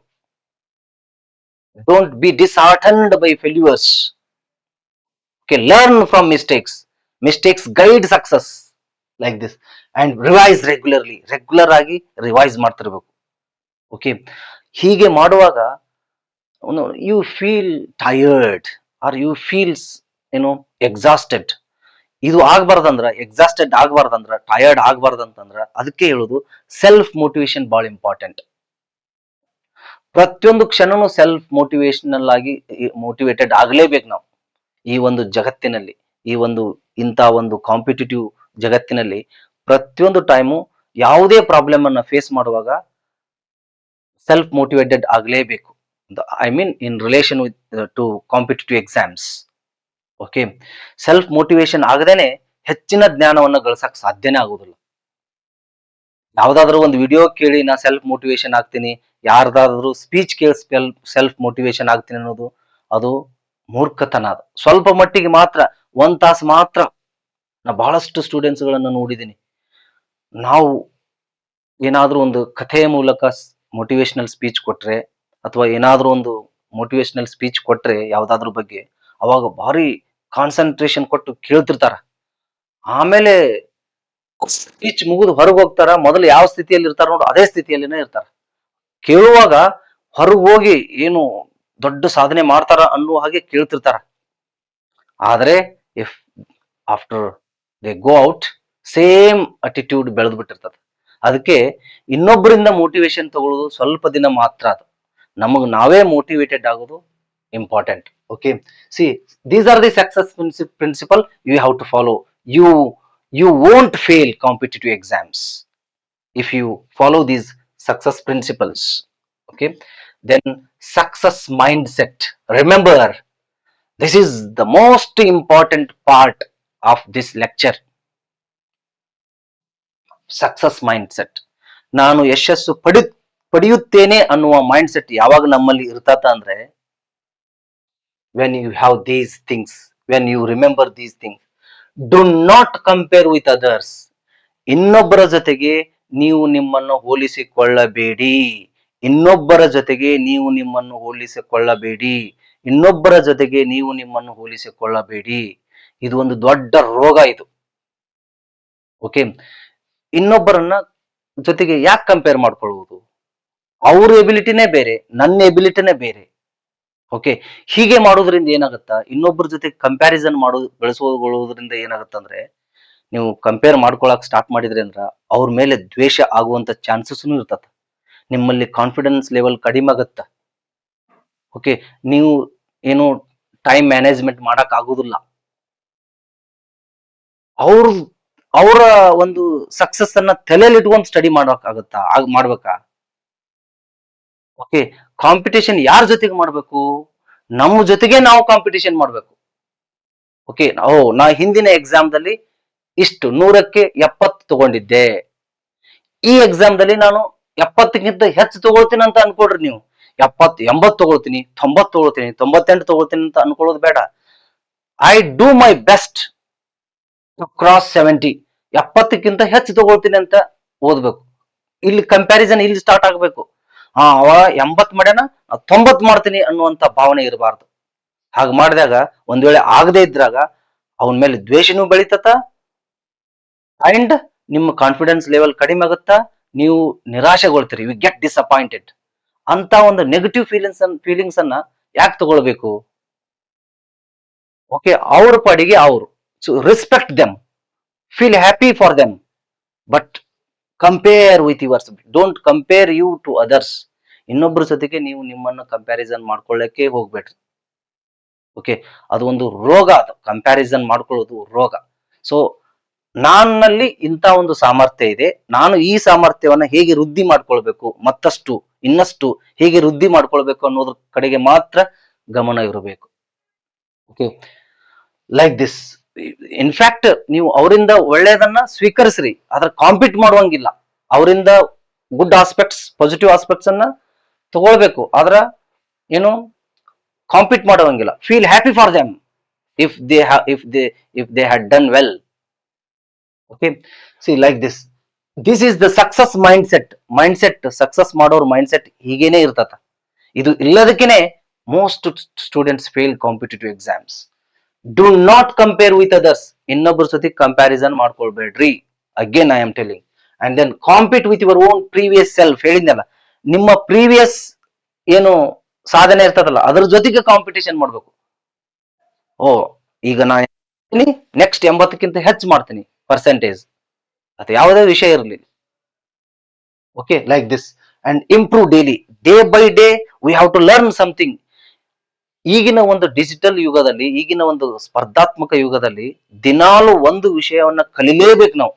Don't be disheartened by failures. Okay, learn from mistakes, mistakes guide success, like this. And revise regularly, regular ಆಗಿ revise ಮಾಡ್ತಿರ್ಬೇಕು. Okay, ಹೀಗೆ ಮಾಡುವಾಗ you feel tired or you feels exhausted. ಇದು ಆಗ್ಬಾರ್ದಂದ್ರ, exhausted ಆಗ್ಬಾರ್ದಂದ್ರ, tired ಆಗ್ಬಾರ್ದಂತಂದ್ರ ಅದಕ್ಕೆ ಹೇಳುದು self motivation ಬಹಳ important. ಪ್ರತಿಯೊಂದು ಕ್ಷಣನೂ self motivational ಆಗಿ ಮೋಟಿವೇಟೆಡ್ ಆಗ್ಲೇಬೇಕು ನಾವು. ಈ ಒಂದು ಜಗತ್ತಿನಲ್ಲಿ, ಈ ಒಂದು ಇಂಥ ಒಂದು ಕಾಂಪಿಟೇಟಿವ್ ಜಗತ್ತಿನಲ್ಲಿ ಪ್ರತಿಯೊಂದು ಟೈಮು ಯಾವುದೇ ಪ್ರಾಬ್ಲಮ್ ಅನ್ನ ಫೇಸ್ ಮಾಡುವಾಗ ಸೆಲ್ಫ್ ಮೋಟಿವೇಟೆಡ್ ಆಗ್ಲೇಬೇಕು. I mean in relation with to competitive exams. Okay, self motivation ಆಗದೇನೆ ಹೆಚ್ಚಿನ ಜ್ಞಾನವನ್ನ ಗಳಿಸಕ್ ಸಾಧ್ಯನೇ ಆಗುದಿಲ್ಲ. ಯಾವ್ದಾದ್ರು ಒಂದು ವಿಡಿಯೋ ಕೇಳಿ ನಾ ಸೆಲ್ಫ್ ಮೋಟಿವೇಶನ್ ಆಗ್ತೀನಿ, ಯಾರ್ದಾದ್ರು ಸ್ಪೀಚ್ ಕೇಳಿ ಸೆಲ್ಫ್ ಮೋಟಿವೇಶನ್ ಆಗ್ತೀನಿ ಅನ್ನೋದು ಅದು ಮೂರ್ಖತನ. ಅದು ಸ್ವಲ್ಪ ಮಟ್ಟಿಗೆ ಮಾತ್ರ, ಒಂದ್ ತಾಸು ಮಾತ್ರ. ನಾ ಬಹಳಷ್ಟು ಸ್ಟೂಡೆಂಟ್ಸ್ ಗಳನ್ನ ನೋಡಿದ್ದೀನಿ. ನಾವು ಏನಾದ್ರೂ ಒಂದು ಕಥೆಯ ಮೂಲಕ ಮೋಟಿವೇಶನಲ್ ಸ್ಪೀಚ್ ಕೊಟ್ರೆ, ಅಥವಾ ಏನಾದ್ರೂ ಒಂದು ಮೋಟಿವೇಶನಲ್ ಸ್ಪೀಚ್ ಕೊಟ್ರೆ ಯಾವ್ದಾದ್ರ ಬಗ್ಗೆ, ಅವಾಗ ಭಾರಿ ಕಾನ್ಸಂಟ್ರೇಷನ್ ಕೊಟ್ಟು ಕೇಳ್ತಿರ್ತಾರ. ಆಮೇಲೆ ಸ್ಪೀಚ್ ಮುಗಿದು ಹೊರಗೆ ಹೋಗ್ತಾರ, ಮೊದಲು ಯಾವ ಸ್ಥಿತಿಯಲ್ಲಿ ಇರ್ತಾರ ನೋಡು ಅದೇ ಸ್ಥಿತಿಯಲ್ಲಿನೇ ಇರ್ತಾರ. ಕೇಳುವಾಗ ಹೊರಗೆ ಹೋಗಿ ಏನು ದೊಡ್ಡ ಸಾಧನೆ ಮಾಡ್ತಾರ ಅನ್ನುವ ಹಾಗೆ ಕೇಳ್ತಿರ್ತಾರ. ಆದ್ರೆ if after they go out, same attitude ಬೆಳೆದು ಬಿಟ್ಟಿರ್ತದೆ. ಅದಕ್ಕೆ ಇನ್ನೊಬ್ಬರಿಂದ ಮೋಟಿವೇಶನ್ ತಗೊಳ್ಳೋದು ಸ್ವಲ್ಪ ದಿನ ಮಾತ್ರ. ಅದು ನಮಗ್ ನಾವೇ ಮೋಟಿವೇಟೆಡ್ ಆಗೋದು important. Okay, see, these are the success principle you have to follow. You won't fail competitive exams if you follow these success principles. Okay, then success mindset. Remember, This is the most important part of this lecture. Success mind set. ನಾನು ಯಶಸ್ಸು ಪಡೆಯುತ್ತೇನೆ ಅನ್ನುವ mind set ಯಾವಾಗ ನಮ್ಮಲ್ಲಿ ಇರ್ತತ ಅಂದ್ರೆ, when you have these things, when you remember these things, do not compare with others. ಇನ್ನೊಬ್ಬರ ಜೊತೆಗೆ ನೀವು ನಿಮ್ಮನ್ನು ಹೋಲಿಸಿಕೊಳ್ಳಬೇಡಿ. ಇನ್ನೊಬ್ಬರ ಜೊತೆಗೆ ನೀವು ನಿಮ್ಮನ್ನು ಹೋಲಿಸಿಕೊಳ್ಳಬೇಡಿ. ಇನ್ನೊಬ್ಬರ ಜೊತೆಗೆ ನೀವು ನಿಮ್ಮನ್ನು ಹೋಲಿಸಿಕೊಳ್ಳಬೇಡಿ. ಇದು ಒಂದು ದೊಡ್ಡ ರೋಗ ಇದು. ಓಕೆ, ಇನ್ನೊಬ್ಬರನ್ನ ಜೊತೆಗೆ ಯಾಕೆ ಕಂಪೇರ್ ಮಾಡ್ಕೊಳ್ಳುವುದು? ಅವ್ರ ಎಬಿಲಿಟಿನೇ ಬೇರೆ, ನನ್ನ ಎಬಿಲಿಟಿನೇ ಬೇರೆ. ಓಕೆ, ಹೀಗೆ ಮಾಡೋದ್ರಿಂದ ಏನಾಗುತ್ತಾ, ಇನ್ನೊಬ್ಬರ ಜೊತೆ ಕಂಪ್ಯಾರಿಸನ್ ಬೆಳೆಸೋದ್ರಿಂದ ಏನಾಗುತ್ತಂದ್ರೆ, ನೀವು ಕಂಪೇರ್ ಮಾಡ್ಕೊಳಕ್ ಸ್ಟಾರ್ಟ್ ಮಾಡಿದ್ರಿ ಅಂದ್ರ ಅವ್ರ ಮೇಲೆ ದ್ವೇಷ ಆಗುವಂತ ಚಾನ್ಸಸ್ ಇರ್ತದ. ನಿಮ್ಮಲ್ಲಿ ಕಾನ್ಫಿಡೆನ್ಸ್ ಲೆವೆಲ್ ಕಡಿಮೆ ಆಗತ್ತ. ಓಕೆ, ನೀವು ಏನು ಟೈಮ್ ಮ್ಯಾನೇಜ್ಮೆಂಟ್ ಮಾಡಕ್ ಆಗುದಿಲ್ಲ. ಅವ್ರ ಅವರ ಒಂದು ಸಕ್ಸಸ್ ಅನ್ನ ತಲೆಯಲ್ಲಿ ಇಟ್ಕೊಂಡು ಸ್ಟಡಿ ಮಾಡಬೇಕಾಗತ್ತಾ? ಮಾಡ್ಬೇಕಾ? ಓಕೆ, ಕಾಂಪಿಟೇಷನ್ ಯಾರ ಜೊತೆಗೆ ಮಾಡ್ಬೇಕು? ನಮ್ಮ ಜೊತೆಗೆ ನಾವು ಕಾಂಪಿಟೇಷನ್ ಮಾಡ್ಬೇಕು. ಓಕೆ, ನಾ ಹಿಂದಿನ ಎಕ್ಸಾಮ್ದಲ್ಲಿ ಇಷ್ಟು 100ಕ್ಕೆ 70 ತಗೊಂಡಿದ್ದೆ, ಈ ಎಕ್ಸಾಮ್ದಲ್ಲಿ ನಾನು 70ಕ್ಕಿಂತ ಹೆಚ್ಚು ತಗೊಳ್ತೀನಿ ಅಂತ ಅನ್ಕೊಡ್ರಿ. ನೀವು 70 80 ತಗೊಳ್ತೀನಿ, 90 ತಗೊಳ್ತೀನಿ, 98 ತಗೊಳ್ತೀನಿ ಅಂತ ಅನ್ಕೊಳ್ಳೋದು ಬೇಡ. I do my best to cross 70. 70ಕ್ಕಿಂತ ಹೆಚ್ಚು ತಗೊಳ್ತೀನಿ ಅಂತ ಓದ್ಬೇಕು. ಇಲ್ಲಿ ಕಂಪ್ಯಾರಿಸನ್ ಇಲ್ಲಿ ಸ್ಟಾರ್ಟ್ ಆಗ್ಬೇಕು. ಅವ 80 ಮಾಡ್ಯಾನ, 90 ಮಾಡ್ತೀನಿ ಅನ್ನುವಂತ ಭಾವನೆ ಇರಬಾರ್ದು. ಹಾಗೆ ಮಾಡಿದಾಗ ಒಂದ್ ವೇಳೆ ಆಗದೆ ಇದ್ರಾಗ ಅವನ ಮೇಲೆ ದ್ವೇಷನೂ ಬೆಳಿತತ, ಅಂಡ್ ನಿಮ್ಮ ಕಾನ್ಫಿಡೆನ್ಸ್ ಲೆವೆಲ್ ಕಡಿಮೆ ಆಗುತ್ತಾ, ನೀವು ನಿರಾಶೆಗೊಳ್ತೀರಿ, ಯು ಗೆಟ್ ಡಿಸಪಾಯಿಂಟೆಡ್. ಅಂತ ಒಂದು ನೆಗೆಟಿವ್ ಫೀಲಿಂಗ್ಸ್ ಅನ್ನ ಯಾಕೆ ತಗೊಳ್ಬೇಕು? ಓಕೆ, ಅವ್ರ ಪಾಡಿಗೆ ಅವರು, respect them, feel happy for them, but compare with yours. Don't compare you to others. ಇನ್ನೊಬ್ಬರ ಜೊತೆಗೆ ನೀವು ನಿಮ್ಮನ್ನು ಕಂಪ್ಯಾರಿಸನ್ ಮಾಡ್ಕೊಳ್ಳಕ್ಕೆ ಹೋಗ್ಬೇಡ್ರಿ. ಓಕೆ, ಅದು ಒಂದು ರೋಗ. ಅದು ಕಂಪ್ಯಾರಿಸನ್ ಮಾಡ್ಕೊಳ್ಳೋದು ರೋಗ. ಸೊ ನನ್ನಲ್ಲಿ ಇಂಥ ಒಂದು ಸಾಮರ್ಥ್ಯ ಇದೆ, ನಾನು ಈ ಸಾಮರ್ಥ್ಯವನ್ನ ಹೇಗೆ ವೃದ್ಧಿ ಮಾಡ್ಕೊಳ್ಬೇಕು, ಮತ್ತಷ್ಟು ಇನ್ನಷ್ಟು ಹೇಗೆ ವೃದ್ಧಿ ಮಾಡ್ಕೊಳ್ಬೇಕು ಅನ್ನೋದ್ರ ಕಡೆಗೆ ಮಾತ್ರ ಗಮನ ಇರಬೇಕು. Okay, like this. ಇನ್ಫ್ಯಾಕ್ಟ್ ನೀವು ಅವರಿಂದ ಒಳ್ಳೆಯದನ್ನ ಸ್ವೀಕರಿಸ್ರಿ, ಅದ್ರ ಕಾಂಪೀಟ್ ಮಾಡುವಂಗಿಲ್ಲ. ಅವರಿಂದ ಗುಡ್ ಆಸ್ಪೆಕ್ಟ್ಸ್, ಪಾಸಿಟಿವ್ ಆಸ್ಪೆಕ್ಟ್ಸ್ ಅನ್ನ ತಗೊಳ್ಬೇಕು, ಆದ್ರ ಏನು ಕಾಂಪೀಟ್ ಮಾಡುವಂಗಿಲ್ಲ. Feel happy for them if they had done well. Okay, see like this. This is the success mindset. Success ಮಾಡೋರ್ ಮೈಂಡ್ ಸೆಟ್ ಹೀಗೇನೆ ಇರ್ತತ. ಇದು ಇಲ್ಲದಕ್ಕೇನೆ most students fail competitive exams. Do not compare with others. ಇನ್ನೊಬ್ಬರ ಜೊತೆ comparison ಮಾಡ್ಕೊಳ್ಬೇಡ್ರಿ. Again I am telling. And then compete with your own previous self. ಹೇಳಿದ್ನಲ್ಲ, ನಿಮ್ಮ ಪ್ರೀವಿಯಸ್ ಏನು ಸಾಧನೆ ಇರ್ತದಲ್ಲ ಅದ್ರ ಜೊತೆಗೆ ಕಾಂಪಿಟೇಷನ್ ಮಾಡ್ಬೇಕು. ಈಗ ನಾ ನೆಕ್ಸ್ಟ್ 80ಕ್ಕಿಂತ ಹೆಚ್ಚು ಮಾಡ್ತೀನಿ ಪರ್ಸೆಂಟೇಜ್, ಅದು ಯಾವುದೇ ವಿಷಯ ಇರಲಿ. Okay, like this. And improve daily, day by day we have to learn something. ಈಗಿನ ಒಂದು ಡಿಜಿಟಲ್ ಯುಗದಲ್ಲಿ, ಈಗಿನ ಒಂದು ಸ್ಪರ್ಧಾತ್ಮಕ ಯುಗದಲ್ಲಿ ದಿನಾಲು ಒಂದು ವಿಷಯವನ್ನ ಕಲಿಲೇಬೇಕು. ನಾವು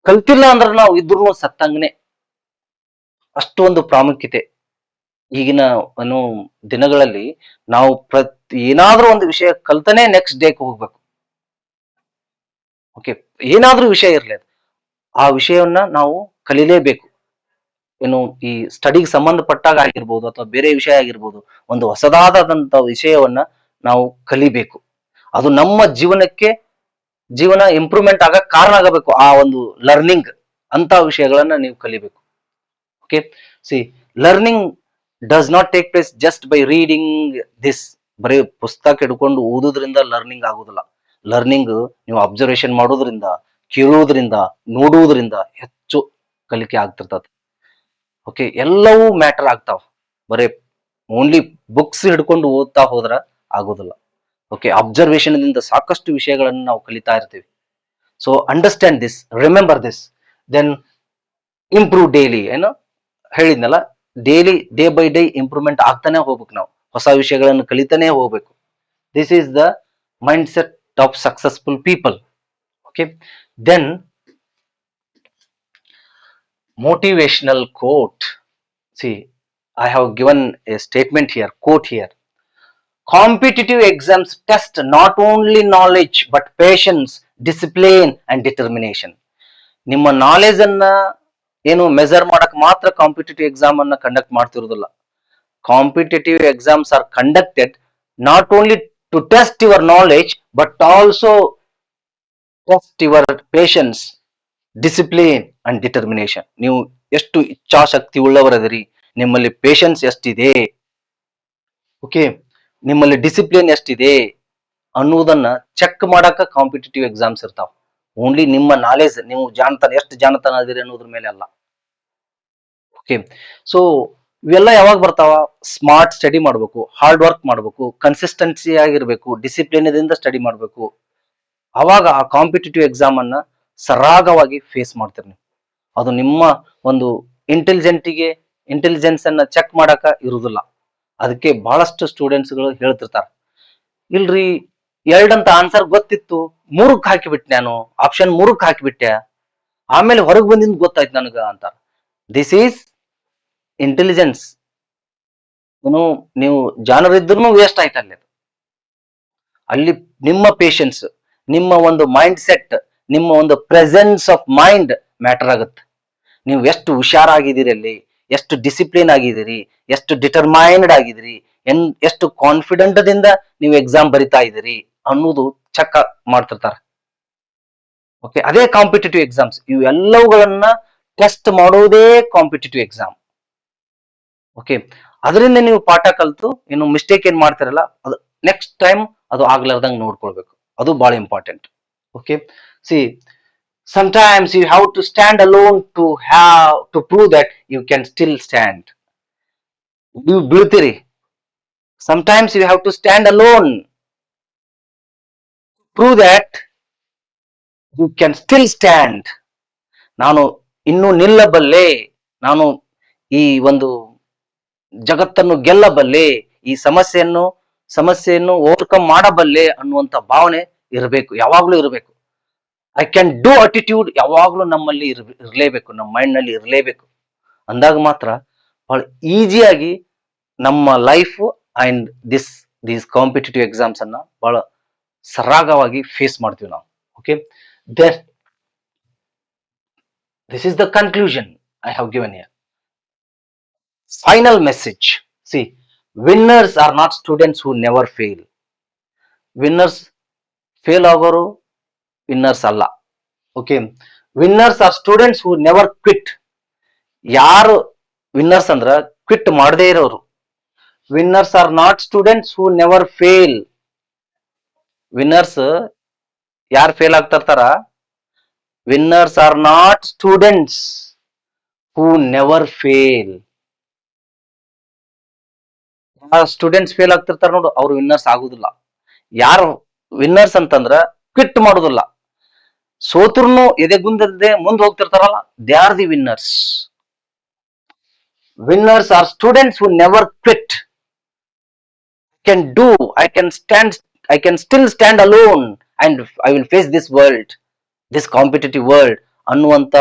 ಕಲ್ತಿಲ್ಲ ಅಂದ್ರೆ ನಾವು ಇದ್ರೂ ಸತ್ತಂಗನೆ. ಅಷ್ಟು ಒಂದು ಪ್ರಾಮುಖ್ಯತೆ ಈಗಿನ ದಿನಗಳಲ್ಲಿ. ನಾವು ಏನಾದ್ರೂ ಒಂದು ವಿಷಯ ಕಲ್ತನೆ ನೆಕ್ಸ್ಟ್ ಡೇಗೆ ಹೋಗ್ಬೇಕು. ಓಕೆ, ಏನಾದ್ರೂ ವಿಷಯ ಇರ್ಲಿ, ಆ ವಿಷಯವನ್ನ ನಾವು ಕಲಿಲೇಬೇಕು. ಏನು ಈ ಸ್ಟಡಿಗೆ ಸಂಬಂಧಪಟ್ಟಾಗ ಆಗಿರ್ಬೋದು ಅಥವಾ ಬೇರೆ ವಿಷಯ ಆಗಿರ್ಬೋದು, ಒಂದು ಹೊಸದಾದಂತ ವಿಷಯವನ್ನ ನಾವು ಕಲಿಬೇಕು. ಅದು ನಮ್ಮ ಜೀವನ ಇಂಪ್ರೂವ್ಮೆಂಟ್ ಆಗಕ್ ಕಾರಣ ಆಗಬೇಕು. ಆ ಒಂದು ಲರ್ನಿಂಗ್ ಅಂತ ವಿಷಯಗಳನ್ನ ನೀವು ಕಲಿಬೇಕು. Okay, C, learning does not take place just by reading this. ಬರೀ ಪುಸ್ತಕ ಹಿಡ್ಕೊಂಡು ಓದೋದ್ರಿಂದ ಲರ್ನಿಂಗ್ ಆಗುದಿಲ್ಲ. ಲರ್ನಿಂಗ್ ನೀವು ಅಬ್ಸರ್ವೇಷನ್ ಮಾಡೋದ್ರಿಂದ, ಕೇಳೋದ್ರಿಂದ, ನೋಡುವುದರಿಂದ ಹೆಚ್ಚು ಕಲಿಕೆ ಆಗ್ತಿರ್ತದೆ. ಓಕೆ, ಎಲ್ಲವೂ ಮ್ಯಾಟರ್ ಆಗ್ತಾವ. ಬರೀ ಓನ್ಲಿ ಬುಕ್ಸ್ ಹಿಡ್ಕೊಂಡು ಓದ್ತಾ ಹೋದ್ರ ಆಗೋದಿಲ್ಲ. ಓಕೆ, ಅಬ್ಸರ್ವೇಷನ್ ದಿಂದ ಸಾಕಷ್ಟು ವಿಷಯಗಳನ್ನು ನಾವು ಕಲಿತಾ ಇರ್ತೀವಿ. So understand this, remember this, then improve daily. ಏನು ಹೇಳಿದ್ನಲ್ಲ, daily day by day improvement ಆಗ್ತಾನೆ ಹೋಗ್ಬೇಕು. ನಾವು ಹೊಸ ವಿಷಯಗಳನ್ನು ಕಲಿತಾನೆ ಹೋಗ್ಬೇಕು. This is the mindset of successful people. Okay, then motivational quote. See, I have given a statement here, quote here. Competitive exams test not only knowledge but patience, discipline and determination. ನಿಮ್ಮ knowledge ಅನ್ನ ಏನು measure ಮಾಡಕ್ ಮಾತ್ರ competitive exam ಅನ್ನ conduct ಮಾಡ್ತಿರೋದಿಲ್ಲ. Competitive exams are conducted not only to test your knowledge but also test your patience, discipline and determination. ನೀವು ಎಷ್ಟು ಇಚ್ಛಾಶಕ್ತಿ ಉಳ್ಳವರದಿರಿ, ನಿಮ್ಮಲ್ಲಿ ಪೇಷನ್ಸ್ ಎಷ್ಟಿದೆ, ಓಕೆ, ನಿಮ್ಮಲ್ಲಿ ಡಿಸಿಪ್ಲಿನ್ ಎಷ್ಟಿದೆ ಅನ್ನುವುದನ್ನ ಚೆಕ್ ಮಾಡಕ ಕಾಂಪಿಟೇಟಿವ್ ಎಕ್ಸಾಮ್ಸ್ ಇರ್ತಾವ. ಓನ್ಲಿ ನಿಮ್ಮ ನಾಲೆಜ್, ನೀವು ಜಾಣತನ ಎಷ್ಟು ಜಾಣತನ ಅದಿರಿ ಅನ್ನೋದ್ರ ಮೇಲೆ ಅಲ್ಲ. ಓಕೆ, ಸೊ ಇವೆಲ್ಲ ಯಾವಾಗ ಬರ್ತಾವ? ಸ್ಮಾರ್ಟ್ ಸ್ಟಡಿ ಮಾಡಬೇಕು, ಹಾರ್ಡ್ ವರ್ಕ್ ಮಾಡಬೇಕು, ಕನ್ಸಿಸ್ಟೆನ್ಸಿ ಆಗಿರ್ಬೇಕು, ಡಿಸಿಪ್ಲಿನ್ ಇಂದ ಸ್ಟಡಿ ಮಾಡಬೇಕು. ಅವಾಗ ಆ ಕಾಂಪಿಟೇಟಿವ್ ಎಕ್ಸಾಮ್ ಅನ್ನ ಸರಾಗವಾಗಿ ಫೇಸ್ ಮಾಡ್ತೀರಿ ನೀವು. ಅದು ನಿಮ್ಮ ಒಂದು ಇಂಟೆಲಿಜೆನ್ಸ್ ಅನ್ನ ಚೆಕ್ ಮಾಡಕ ಇರುವುದಿಲ್ಲ. ಅದಕ್ಕೆ ಬಹಳಷ್ಟು ಸ್ಟೂಡೆಂಟ್ಸ್ ಗಳು ಹೇಳ್ತಿರ್ತಾರೆ, ಇಲ್ರಿ ಎರಡಂತ ಆನ್ಸರ್ ಗೊತ್ತಿತ್ತು, ಮೂರಕ್ಕೆ ಹಾಕಿಬಿಟ್ಟೆ, ನಾನು ಆಪ್ಷನ್ ಮೂರಕ್ಕೆ ಹಾಕಿಬಿಟ್ಟೆ, ಆಮೇಲೆ ಹೊರಗೆ ಬಂದಿಂದ ಗೊತ್ತಾಯ್ತು ನನಗ ಅಂತಾರ. This is intelligence. ನೀವು ಜಾಣರಿದ್ರು ವೇಸ್ಟ್ ಆಯ್ತು ಅಲ್ಲಿ. ಅಲ್ಲಿ ನಿಮ್ಮ ಪೇಷನ್ಸ್, ನಿಮ್ಮ ಒಂದು ಮೈಂಡ್ ಸೆಟ್, ನಿಮ್ಮ ಒಂದು ಪ್ರೆಸೆನ್ಸ್ ಆಫ್ ಮೈಂಡ್ ಮ್ಯಾಟರ್ ಆಗುತ್ತೆ. ನೀವು ಎಷ್ಟು ಹುಷಾರಾಗಿದ್ದೀರಿ, ಅಲ್ಲಿ ಎಷ್ಟು ಡಿಸಿಪ್ಲಿನ್ ಆಗಿದ್ದೀರಿ, ಎಷ್ಟು ಡಿಟರ್ಮೈನ್ಡ್ ಆಗಿದ್ದೀರಿ, ಎಷ್ಟು ಕಾನ್ಫಿಡೆಂಟ್ ದಿಂದ ನೀವು ಎಕ್ಸಾಮ್ ಬರಿತಾ ಇದ್ದೀರಿ ಅನ್ನೋದು ಚೆಕ್ ಮಾಡ್ತಿರ್ತಾರೆ. ಓಕೆ, ಅದೇ ಕಾಂಪಿಟೇಟಿವ್ ಎಕ್ಸಾಮ್ಸ್. ಇವೆಲ್ಲವುಗಳನ್ನ ಟೆಸ್ಟ್ ಮಾಡೋದೇ ಕಾಂಪಿಟೇಟಿವ್ ಎಕ್ಸಾಮ್. ಓಕೆ, ಅದರಿಂದ ನೀವು ಪಾಠ ಕಲ್ತು ಇನ್ನು ಮಿಸ್ಟೇಕ್ ಏನ್ ಮಾಡ್ತಿರಲ್ಲ, ಅದು ನೆಕ್ಸ್ಟ್ ಟೈಮ್ ಅದು ಆಗ್ಲಾರ್ದಂಗ್ ನೋಡ್ಕೊಳ್ಬೇಕು. ಅದು ಬಹಳ important. Okay, C sometimes you have to stand alone to prove that you can still stand. ನೀವು ಬೀಳ್ತೀರಿ. Sometimes you have to stand alone to prove that you can still stand. ನಾನು ಇನ್ನೂ ನಿಲ್ಲಬಲ್ಲೆ, ನಾನು ಈ ಒಂದು ಜಗತ್ತನ್ನು ಗೆಲ್ಲಬಲ್ಲೆ, ಈ ಸಮಸ್ಯೆಯನ್ನು ಓವರ್ಕಮ್ ಮಾಡಬಲ್ಲೆ ಅನ್ನುವಂತ ಭಾವನೆ ಇರಬೇಕು, ಯಾವಾಗ್ಲೂ ಇರಬೇಕು. ಐ ಕ್ಯಾನ್ ಡೂ ಅಟಿಟ್ಯೂಡ್ ಯಾವಾಗ್ಲೂ ನಮ್ಮಲ್ಲಿ ಇರಲೇಬೇಕು, ನಮ್ಮ ಮೈಂಡ್ ನಲ್ಲಿ ಇರಲೇಬೇಕು. ಅಂದಾಗ ಮಾತ್ರ ಬಹಳ ಈಸಿಯಾಗಿ ನಮ್ಮ life and these competitive exams ಅನ್ನ ಬಹಳ ಸರಾಗವಾಗಿ ಫೇಸ್ ಮಾಡ್ತೀವಿ ನಾವು. Okay, this is the conclusion I have given here. Final message. See, winners are not students who never fail. Winners fail ಆಗೋರು ವಿನ್ನರ್ಸ್ ಅಲ್ಲ. Okay, winners are students who never quit. ಯಾರು winners ಅಂದ್ರ quit ಮಾಡದೇ ಇರೋರು. Winners are not students who never fail. Winners ಯಾರು fail ಆಗ್ತಿರ್ತಾರ? Winners are not students who never fail. Students fail ಆಗ್ತಿರ್ತಾರ ನೋಡು, ಅವ್ರು ವಿನ್ನರ್ಸ್ ಆಗುದಿಲ್ಲ. ಯಾರು ವಿನ್ನರ್ಸ್ ಅಂತಂದ್ರ ಕ್ವಿಟ್ ಮಾಡುದಿಲ್ಲ, ಸೋತೃನು ಎದೆಗುಂದದೆ ಮುಂದೆ ಹೋಗ್ತಿರ್ತಾರಲ್ಲ, they are the winners. Winners are students who never quit. I can still stand alone and I will face this world, this competitive world ಅನ್ನುವಂತ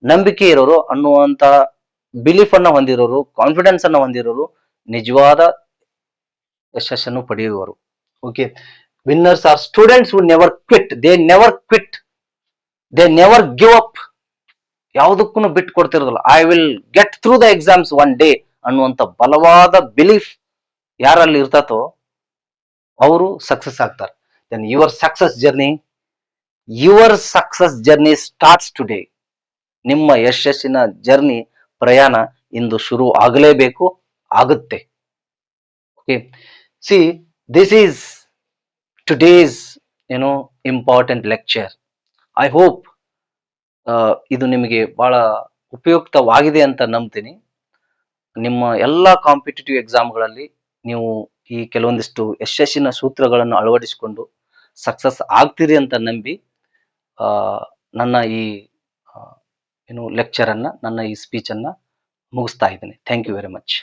ನಂಬಿಕೆ ಇರೋರು, ಅನ್ನುವಂತ ಬಿಲೀಫ್ ಅನ್ನ ಹೊಂದಿರೋರು, ಕಾನ್ಫಿಡೆನ್ಸ್ ಅನ್ನ ಹೊಂದಿರೋರು ನಿಜವಾದ ಯಶಸ್ಸನ್ನು ಪಡೆಯುವರು. Okay, winners are students who never quit. They never give up. ಯಾವುದಕ್ಕೂ ಬಿಟ್ಟು ಕೊಡ್ತಿರೋದಿಲ್ಲ. I will get through the exams one day ಅನ್ನುವಂತ ಬಲವಾದ ಬಿಲೀಫ್ ಯಾರಲ್ಲಿ ಇರ್ತತೋ ಅವರು ಸಕ್ಸಸ್ ಆಗ್ತಾರೆ. Then your success journey starts today. ನಿಮ್ಮ ಯಶಸ್ಸಿನ ಜರ್ನಿ ಪ್ರಯಾಣ ಇಂದು ಶುರು ಆಗಲೇಬೇಕು, ಆಗುತ್ತೆ. Okay, see this is today's important lecture. I hope ಇದು ನಿಮಗೆ ಬಹಳ ಉಪಯುಕ್ತವಾಗಿದೆ ಅಂತ ನಂಬ್ತೀನಿ. ನಿಮ್ಮ ಎಲ್ಲ ಕಾಂಪಿಟೇಟಿವ್ ಎಕ್ಸಾಮ್ಗಳಲ್ಲಿ ನೀವು ಈ ಕೆಲವೊಂದಿಷ್ಟು ಯಶಸ್ಸಿನ ಸೂತ್ರಗಳನ್ನು ಅಳವಡಿಸಿಕೊಂಡು ಸಕ್ಸಸ್ ಆಗ್ತೀರಿ ಅಂತ ನಂಬಿ ನನ್ನ ಈ ಲೆಕ್ಚರ್ ಅನ್ನ, ನನ್ನ ಈ ಸ್ಪೀಚ್ ಅನ್ನ ಮುಗಿಸ್ತಾ ಇದ್ದೀನಿ. Thank you very much.